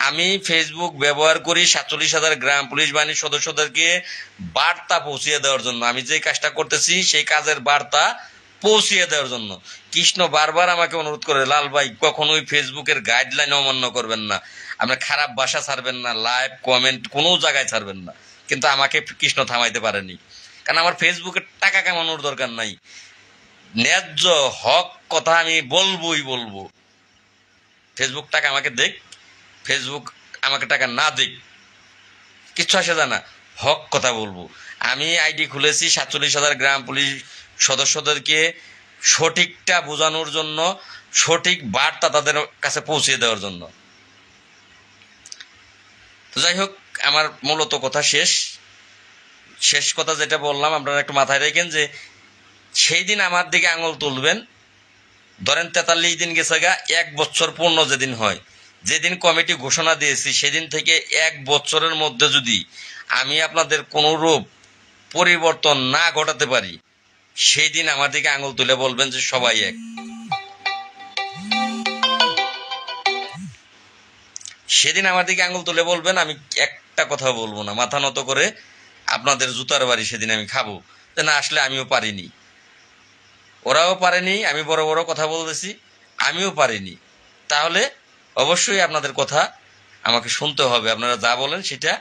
আমি ফেসবুক ব্যবহার করি 47,000 গ্রাম পুলিশ বাহিনীর সদস্যদেরকে বার্তা পৌঁছিয়ে দেওয়ার জন্য। আমি যে কাজটা করতেছি সেই কাজের বার্তা পৌঁছিয়ে দেওয়ার জন্য। কৃষ্ণ বারবার আমাকে অনুরোধ করে, লাল ভাই কখনোই ফেসবুকের গাইডলাইন অমান্য করবেন না, আপনার খারাপ ভাষা ছাড়বেন না, লাইভ কমেন্ট কোনো জায়গায় ছাড়বেন না। কিন্তু আমাকে কৃষ্ণ থামাইতে পারেনি, কারণ আমার ফেসবুকে টাকা কামানোর দরকার নাই। ন্যায্য হক কথা আমি বলবোই বলবো। ফেসবুক টাকা আমাকে দেখ, ফেসবুক আমাকে টাকা না দেখ, কিচ্ছু আসে যায় না, হক কথা বলবো। আমি আইডি খুলেছি 47,000 গ্রাম পুলিশ সদস্যদেরকে সঠিকটা বোঝানোর জন্য, সঠিক বার্তা তাদের কাছে পৌঁছে দেওয়ার জন্য। তো যাই হোক, আমার মূলত কথা শেষ কথা যেটা বললাম আপনারা একটু মাথায় রাখেন, যে সেই দিন আমার দিকে আঙুল তুলবেন, ধরেন 43 দিন গেছে গা, 1 বছর পূর্ণ যেদিন হয়, যেদিন কমিটি ঘোষণা দিয়েছি সেদিন থেকে 1 বছরের মধ্যে যদি আমি আপনাদের কোনো রূপ পরিবর্তন না ঘটাতে পারি, সেই দিন আমার দিকে আঙুল তুলে বলবেন যে সবাই এক। সেদিন আমার দিকে আঙুল তুলে বলবেন, আমি একটা কথা বলবো না, মাথা নত করে আপনাদের জুতার বাড়ি সেদিন আমি খাবো, যে না আসলে আমিও পারিনি, ওরাও পারেনি, আমি বড় বড় কথা বলতেছি, আমিও পারিনি। তাহলে অবশ্যই আপনাদের কথা আমাকে শুনতে হবে, আপনারা যা বলেন সেটা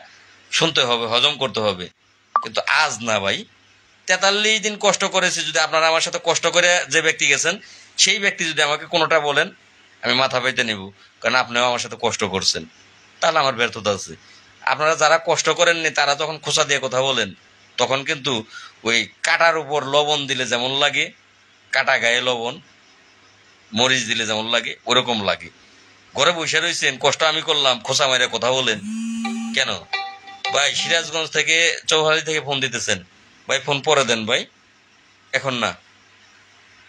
শুনতে হবে, হজম করতে হবে। কিন্তু আজ না ভাই, 43 দিন কষ্ট করেছি, যদি আপনারা আমার সাথে কষ্ট করে যে ব্যক্তি গেছেন সেই ব্যক্তি যদি আমাকে কোনোটা বলেন, আমি মাথা পেতে নেব, কারণ আপনিও আমার সাথে কষ্ট করছেন, তাহলে আমার ব্যর্থতা আছে। আপনারা যারা কষ্ট করেননি তারা যখন খোঁচা দিয়ে কথা বলেন, তখন কিন্তু ওই কাটার উপর লবণ দিলে যেমন লাগে, কাটা গায়ে লবণ মরিচ দিলে যেমন লাগে ওরকম লাগে। ঘরে বসে রয়েছেন, কষ্ট আমি করলাম, খোঁচা মারে কথা বলেন কেন? ভাই সিরাজগঞ্জ থেকে, চৌহালি থেকে ফোন দিতেছেন, ভাই ফোন পরে দেন ভাই, এখন না,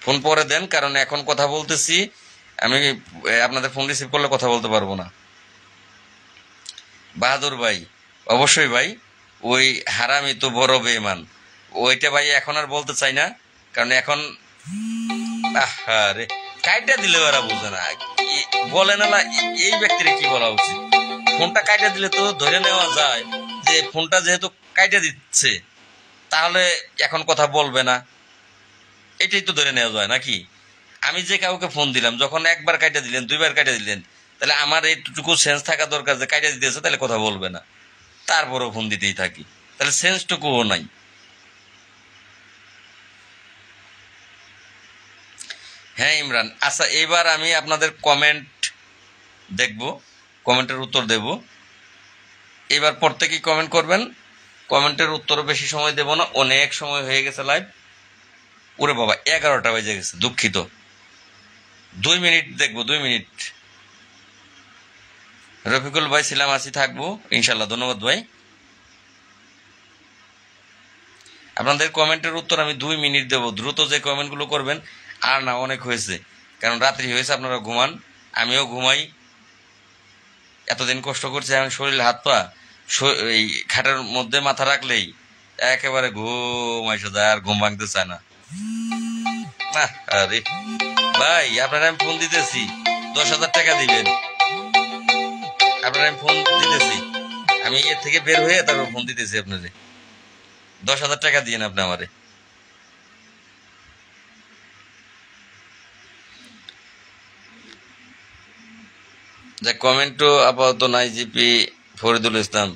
ফোন পরে দেন, কারণ এখন কথা বলতেছি আমি, আপনাদের ফোন রিসিভ করলে কথা বলতে পারবো না। বাহাদুর ভাই, অবশ্যই ভাই, ওই হারামি তো বড় বেঈমান, ওইটা ভাই এখন আর বলতে চাই না, কারণ এখন আরে কাইটা দিলে ওরা বুঝে না, বলে না এই ব্যক্তির কি বলা উচিত। ফোনটা কাইটা দিলে তো ধরে নেওয়া যায় যে ফোনটা যেহেতু কাইটা দিচ্ছে তাহলে এখন কথা বলবে না, এটাই তো ধরে নেওয়া যায় নাকি? আমি যে কাউকে ফোন দিলাম, যখন একবার কাইটা দিলেন, দুইবার কাইটা দিলেন, তাহলে আমার এইটুকু সেন্স থাকা দরকার যে কাইটা দিতেছে তাহলে কথা বলবে না, তারপরও ফোন দিতেই থাকি, তাহলে সেন্সটুকুও নাই। হ্যাঁ ইমরান, আচ্ছা এবার আমি আপনাদের কমেন্ট দেখব, কমেন্টের উত্তর দেব। এবার প্রত্যেকেই কমেন্ট করবেন, কমেন্টের উত্তরও বেশি সময় দেব না, অনেক সময় হয়ে গেছে লাইভ। ওরে বাবা 11টা বেজে গেছে, দুঃখিত, 2 মিনিট দেখবো, 2 মিনিট। রফিকুল ভাই ছিলাম, আছি, থাকবো ইনশাল্লাহ, ধন্যবাদ ভাই। আপনাদের কমেন্টের উত্তর আমি 2 মিনিট দেবো, দ্রুত যে কমেন্টগুলো করবেন। আর না, অনেক হয়েছে, কারণ রাত্রি হয়েছে, আপনারা ঘুমান, আমিও ঘুমাই, এতদিন কষ্ট করছি, এখন শরীর হাত পা এই খাটের মধ্যে মাথা রাখলেই একেবারে ঘুম এসে যায়, আর ঘুম ভাঙতে চায় না। আরে ভাই, আপনারা আমি ফোন দিতেছি, 10,000 টাকা দিবেন, আপনারা আমি ফোন দিতেছি, আমি এর থেকে বের হয়ে তারপর ফোন দিতেছি আপনাদের, 10,000 টাকা দিয়েন আপনি আমারে। যে কমেন্টও আপাতত নাই। জিপি ফরিদুল ইসলাম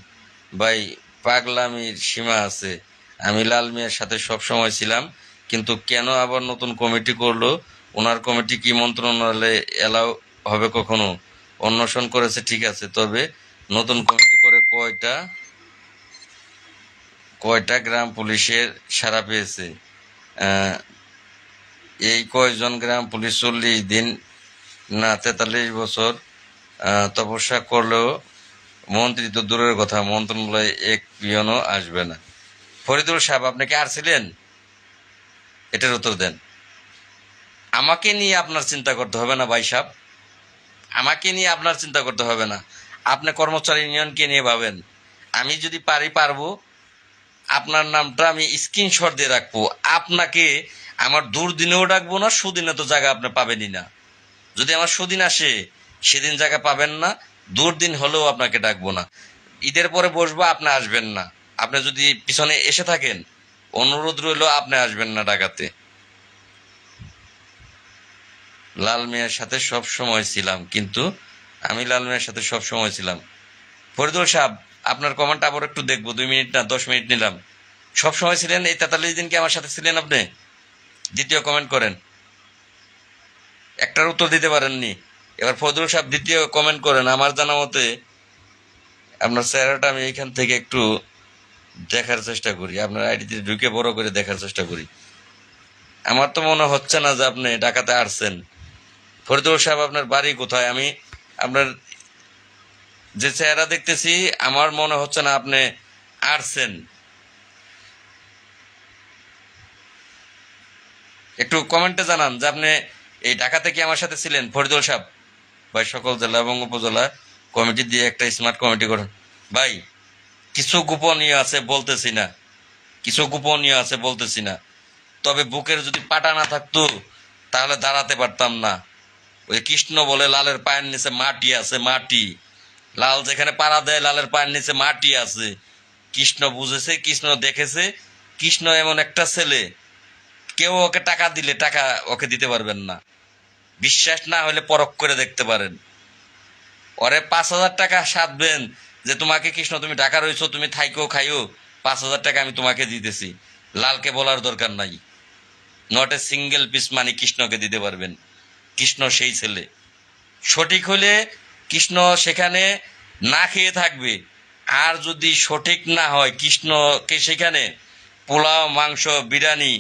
ভাই, পাগলামির সীমা আছে, আমি লাল মিয়ার সাথে সব সময় ছিলাম, কিন্তু কেন আবার নতুন কমিটি করলো? ওনার কমিটি কি মন্ত্রণালয়ে এলাও হবে কখনো? অন্বেষণ করেছে ঠিক আছে, তবে নতুন কমিটি করে কয়টা কয়টা গ্রাম পুলিশের সাড়া পেয়েছে? এই কয়জন গ্রাম পুলিশ 40 দিন না 43 বছর তপস্যা করলেও মন্ত্রী তো দূরের কথা, মন্ত্রণালয়ে এক পিয়নও আসবে না। ফরিদুল সাহেব, আপনি কি আর ছিলেন? এটার উত্তর দেন। আমাকে নিয়ে আপনার চিন্তা করতে হবে না ভাই সাহেব, আমাকে নিয়ে আপনার চিন্তা করতে হবে না, আপনি কর্মচারী ইউনিয়নকে নিয়ে ভাবেন। আমি যদি পারবো আপনার নামটা আমি স্ক্রিনশট দিয়ে রাখবো, আপনাকে আমার দুর্দিনেও ডাকবো না, সুদিনে তো জায়গা আপনি পাবেনই না। যদি আমার সুদিন আসে সেদিন জায়গা পাবেন না, দুর্দিন হলেও আপনাকে ডাকবো না। ঈদের পরে বসবো, আপনি আসবেন না, আপনি যদি পিছনে এসে থাকেন অনুরোধ রইল, আপনি আসবেন না ডাকাতে। লাল মিয়ার সাথে সব সময় ছিলাম, কিন্তু আমি লাল মিয়ার সাথে সব সময় ছিলাম। ফরিদুল সাহেব, আপনার কমেন্ট আবার একটু দেখবো, 2 মিনিট না 10 মিনিট নিলাম। সব সময় ছিলেন, এই 43 দিন কি আমার সাথে ছিলেন আপনি? দ্বিতীয় কমেন্ট করেন, একটার উত্তর দিতে পারেননি। এবার ফরিদুল সাহেব দ্বিতীয় কমেন্ট করেন। আমার জানা মতে আপনার চেহারাটা আমি এইখান থেকে একটু দেখার চেষ্টা করি, আপনার আইডিতে ঢুকে বড় করে দেখার চেষ্টা করি। আমার তো মনে হচ্ছে না যে আপনি ঢাকাতে আসছেন। ফরিদুল সাহেব, আপনার বাড়ি কোথায়? আমি আপনার যে চেহারা দেখতেছি আমার মনে হচ্ছে না আপনি আসছেন। একটু কমেন্টে জানান যে আপনি এই ঢাকাতে কি আমার সাথে ছিলেন। ফরিদুল সাহেব ভাই, সকল জেলা এবং উপজেলা কমিটি দিয়ে একটা স্মার্ট কমিটি করুন ভাই। কিছু গোপনীয় আছে বলতেছি না, কিছু গোপনীয় আছে বলতেছি না, তবে বুকের যদি পাটা না থাকতো তাহলে দাঁড়াতে পারতাম না। ওই কৃষ্ণ বলে লালের পায়ের নিচে মাটি আছে, মাটি, লাল যেখানে পাড়া দেয় লালের পায়ের নিচে মাটি আছে। কৃষ্ণ বুঝেছে, কৃষ্ণ দেখেছে, কৃষ্ণ এমন একটা ছেলে, কেউ ওকে টাকা দিলে টাকা ওকে দিতে পারবেন না। বিশ্বাস না হলে পরখ করে দেখতে পারেন। ওরে 5,000 টাকা সাধবেন যে তোমাকে কৃষ্ণ, তুমি টাকা রয়েছো, তুমি থাইকো খাইও, 5,000 টাকা আমি তোমাকে দিতেছি, লালকে বলার দরকার নাই। নট এ সিঙ্গেল পিস মানি কৃষ্ণকে দিতে পারবেন। কৃষ্ণ সেই ছেলে। সঠিক হলে কৃষ্ণ সেখানে না খেয়ে থাকবে, আর যদি সঠিক না হয় কৃষ্ণকে সেখানে পোলাও, মাংস, বিরিয়ানি,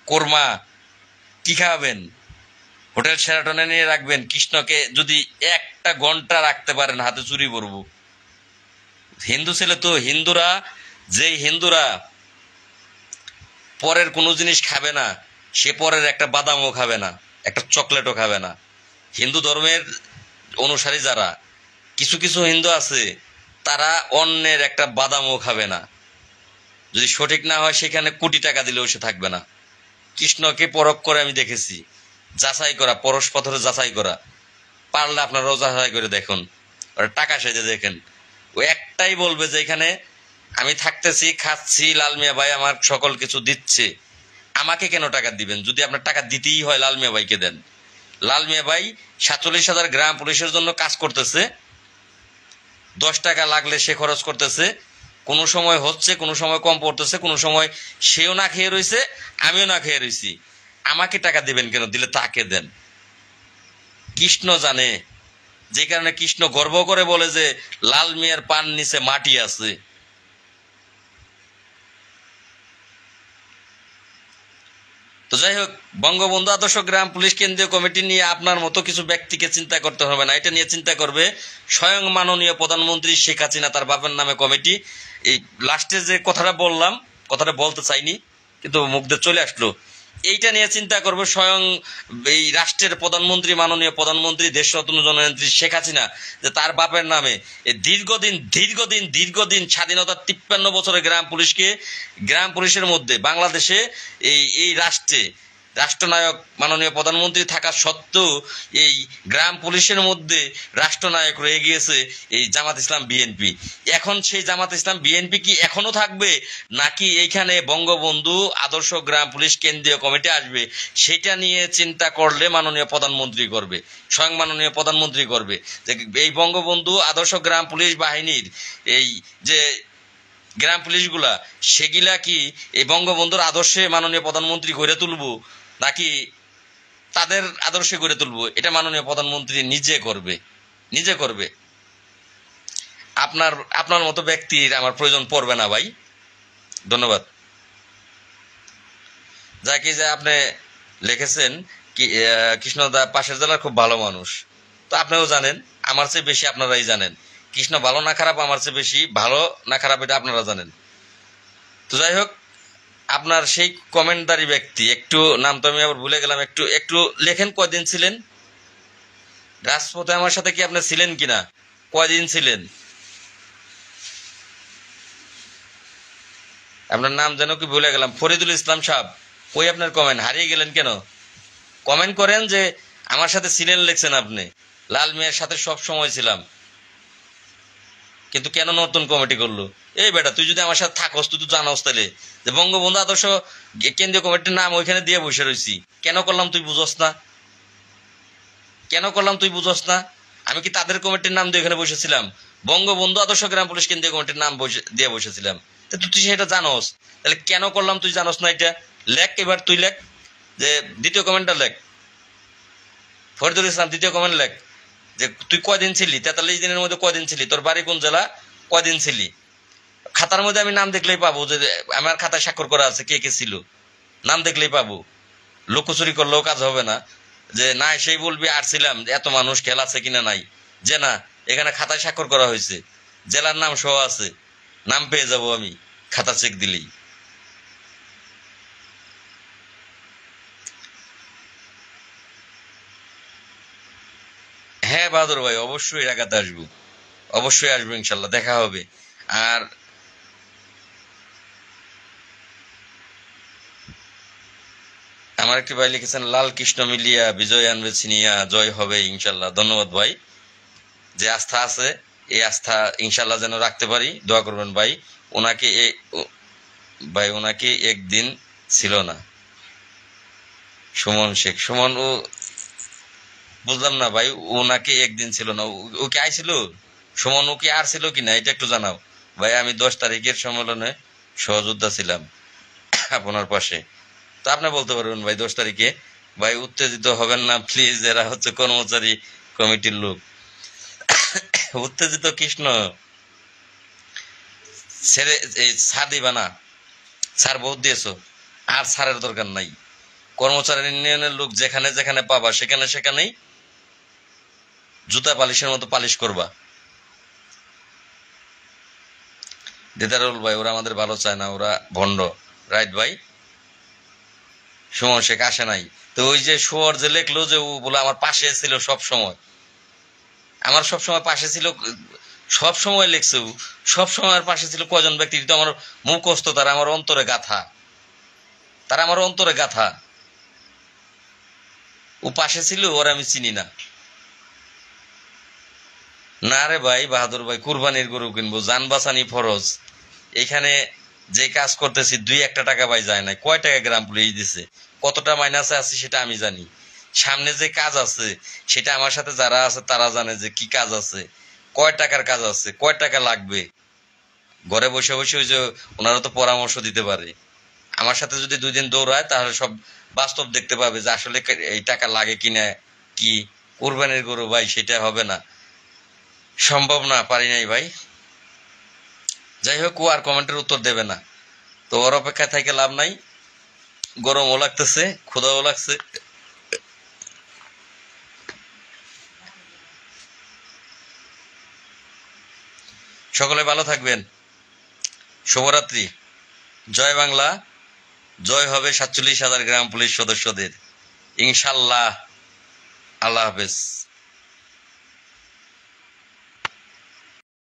কোরমা কি খাওয়াবেন? হোটেল শেরাটনে নিয়ে রাখবেন। কৃষ্ণকে যদি একটা ঘন্টা রাখতে পারেন হাতে চুরি করব। হিন্দু ছেলে তো। হিন্দুরা পরের কোনো জিনিস খাবে না, সে পরের একটা বাদামও খাবে না, একটা চকলেটও খাবে না। হিন্দু ধর্মের অনুসারী যারা, কিছু কিছু হিন্দু আছে, তারা অন্যের একটা বাদামও খাবে না। যদি সঠিক না হয় সেখানে কোটি টাকা দিলেও সে থাকবে না। কৃষ্ণকে পরখ করে আমি দেখেছি, যাচাই করা, পরশ পাথরে যাচাই করা। পারলে আপনারাও যাচাই করে দেখুন, ওরা টাকা সেজে দেখেন। ও একটাই বলবে যে এখানে আমি থাকতেছি, খাচ্ছি, লাল মিয়া ভাই আমার সকল কিছু দিচ্ছে, আমাকে কেন টাকা দিবেন? যদি আপনার টাকা দিতেই হয় লাল মিয়া ভাইকে দেন। লাল মিয়া ভাই 47,000 গ্রাম পুলিশের জন্য কাজ করতেছে। 10 টাকা লাগলে সে খরচ করতেছে। কোনো সময় হচ্ছে, কোনো সময় কম পড়তেছে, কোনো সময় সেও না খেয়ে রয়েছে, আমিও না খেয়ে রয়েছি। আমাকে টাকা দিবেন কেন? দিলে তাকে দেন। কৃষ্ণ জানে, যে কারণে কৃষ্ণ গর্ব করে বলে যে লাল মিয়ার পান নিচে মাটি আছে। তো যাই হোক, বঙ্গবন্ধু আদর্শ গ্রাম পুলিশ কেন্দ্রীয় কমিটি নিয়ে আপনার মতো কিছু ব্যক্তিকে চিন্তা করতে হবে না। এটা নিয়ে চিন্তা করবে স্বয়ং মাননীয় প্রধানমন্ত্রী শেখ হাসিনা, তার বাপের নামে কমিটি। এই লাস্টে যে কথাটা বললাম, কথাটা বলতে চাইনি কিন্তু মুখ দিয়ে চলে আসলো। এইটা নিয়ে চিন্তা করবে স্বয়ং এই রাষ্ট্রের প্রধানমন্ত্রী, মাননীয় প্রধানমন্ত্রী, দেশরত্ন জননেত্রী শেখ হাসিনা, যে তার বাপের নামে এই দীর্ঘদিন স্বাধীনতার 53 বছরের গ্রাম পুলিশের মধ্যে বাংলাদেশে এই রাষ্ট্রনায়ক মাননীয় প্রধানমন্ত্রী থাকা সত্ত্বেও এই গ্রাম পুলিশের মধ্যে রাষ্ট্রনায়ক রয়ে গিয়েছে এই জামাত ইসলাম বিএনপি। এখন সেই জামাত ইসলাম বিএনপি কি এখনো থাকবে, নাকি এইখানে বঙ্গবন্ধু আদর্শ গ্রাম পুলিশ কেন্দ্রীয় কমিটি আসবে? সেটা নিয়ে চিন্তা করলে মাননীয় প্রধানমন্ত্রী করবে, স্বয়ং মাননীয় প্রধানমন্ত্রী করবে। যে এই বঙ্গবন্ধু আদর্শ গ্রাম পুলিশ বাহিনীর এই যে গ্রাম পুলিশগুলা, সেগুলা কি এই বঙ্গবন্ধুর আদর্শে মাননীয় প্রধানমন্ত্রী গড়ে তুলবো, নাকি তাদের আদর্শে গড়ে তুলবো? এটা মাননীয় প্রধানমন্ত্রী নিজে করবে। আপনার মতো ব্যক্তির আমার প্রয়োজন পড়বে না ভাই। ধন্যবাদ। যাকে যে আপনি লিখেছেন কৃষ্ণদা পাশের জেলার খুব ভালো মানুষ, তো আপনিও জানেন, আমার চেয়ে বেশি আপনারাই জানেন। কৃষ্ণ ভালো না খারাপ আমার চেয়ে বেশি ভালো না খারাপ এটা আপনারা জানেন। তো যাই হোক, আপনার সেই কমেন্টদারি ব্যক্তি, একটু নাম তো আমি আবার ভুলে গেলাম, একটু লেখেন কয়দিন ছিলেন রাজপথে? আমার সাথে কি আপনি ছিলেন কিনা, কয়দিন ছিলেন? আপনার নাম যেন কি ভুলে গেলাম। ফরিদুল ইসলাম সাহেব, কই আপনার কমেন্ট? হারিয়ে গেলেন কেন? কমেন্ট করেন যে আমার সাথে ছিলেন, লিখছেন আপনি। লাল মিয়ার সাথে সব সময় ছিলাম, কিন্তু কেন নতুন কমিটি করলো? এই বেটা, তুই যদি আমার সাথে থাকস, তুই তো জানোস তাহলে যে বঙ্গবন্ধু আদর্শ কেন্দ্রীয় কমিটির নাম ওইখানে দিয়ে বসে রয়েছি। কেন করলাম তুই বুঝস না? আমি কি তাদের কমিটির নাম দিয়ে ওখানে বসেছিলাম? বঙ্গবন্ধু আদর্শ গ্রাম পুলিশ কেন্দ্রীয় কমিটির নাম দিয়ে বসেছিলাম। তুই সেটা জানোস, তাহলে কেন করলাম তুই জানোস না? এটা লেখ, এবার তুই লেখ, যে দ্বিতীয় কমেন্টটা লেখ। ফরিদুল ইসলাম, দ্বিতীয় কমেন্ট লেখ যে তুই কয়দিন ছিলি, 43 দিনের মধ্যে কয়দিন ছিলি, তোর বাড়ি কোন জেলা, কয়দিন ছিলি। খাতার মধ্যে আমি নাম দেখলেই পাবো, যে আমার খাতায় স্বাক্ষর করা আছে কে কে ছিল, নাম দেখলেই পাবো। লুকোচুরি করলেও কাজ হবে না, যে না সেই বলবি আর ছিলাম, এত মানুষ খেলা আছে কিনা নাই, যে না এখানে খাতায় স্বাক্ষর করা হয়েছে, জেলার নাম সহ আছে, নাম পেয়ে যাব আমি খাতা চেক দিলেই। হ্যাঁ বাহাদুর ভাই, অবশ্যই ঢাকাতে আসবো, অবশ্যই আসবো, ইনশাল্লাহ দেখা হবে। আর আমার একটি ভাই লিখেছেন, লাল কৃষ্ণ মিলিয়া বিজয় আনবে ছিনিয়া, জয় হবে ইনশাল্লাহ। ধন্যবাদ ভাই। যে আস্থা আছে, এই আস্থা ইনশাল্লাহ যেন রাখতে পারি, দোয়া করবেন ভাই। ওনাকে ওনাকে একদিন ছিল না। সুমন শেখ, সুমন, ও বুঝলাম না ভাই, ওনাকে একদিন ছিল না, ও কি আইছিল? সুমন, ও কি আর ছিল কিনা এটা একটু জানাও ভাই। আমি 10 তারিখের সম্মেলনে সহযোদ্ধা ছিলাম। আপনার পাশে। তো আপনি বলতে পারবেন ভাই 10 তারিখে, ভাই উত্তেজিত হবেন না প্লিজ, এরা হচ্ছে কর্মচারী কমিটির লোক। উত্তেজিত কৃষ্ণ ছেড়ে এই ছাড় দিবা না, ছাড় বহুত দিয়েছো, আর ছাড়ের দরকার নাই। কর্মচারী ইউনিয়নের লোক যেখানে যেখানে পাবা সেখানে সেখানেই জুতা পালিশের মতো পালিশ করবা। দিদারুল ভাই ওরা আমাদের ভালো চায় না, ওরা ভণ্ড। রাইট ভাই, সুমন শেখ আসে নাই। তো ওই যে শুয়োর যে লেখলো যে ও বলে আমার পাশে ছিল সব সময়, আমার সব সময় পাশে ছিল, সব সময় লেখছে ও, সব সময় পাশে ছিল কয়জন ব্যক্তি, তো আমার মুখস্থ, তারা আমার অন্তরে গাথা, তারা আমার অন্তরে গাথা। ও পাশে ছিল, ওরা আমি চিনি না। না রে ভাই বাহাদুর ভাই, কুরবানির গরু কিনবো, জান বাঁচানি ফরজ। এখানে যে কাজ করতেছি 2-1 টাকা ভাই যায় নাই। কয় টাকা গ্রাম পুলিশ দিছে, কতটা মাইনাসে আছে সেটা আমি জানি। সামনে যে কাজ আছে সেটা আমার সাথে যারা আছে তারা জানে যে কি কাজ আছে, কয় টাকার কাজ আছে, কয় টাকা লাগবে। ঘরে বসে বসে ওই যে ওনারা তো পরামর্শ দিতে পারে। আমার সাথে যদি 2 দিন দৌড়ায় তাহলে সব বাস্তব দেখতে পাবে যে আসলে এই টাকা লাগে কিনা। কি কুরবানির গরু ভাই, সেটা হবে না, সম্ভব না, পারি নাই ভাই। যাই হোক, ও আর কমেন্টের উত্তর দেবে না, তো ওর অপেক্ষায় থেকে লাভ নাই। গরমও লাগতেছে, ক্ষুধাও লাগছে। সকলে ভালো থাকবেন, শুভরাত্রি। জয় বাংলা, জয় হবে 47,000 গ্রাম পুলিশ সদস্যদের, ইনশাল্লাহ। আল্লাহ হাফেজ।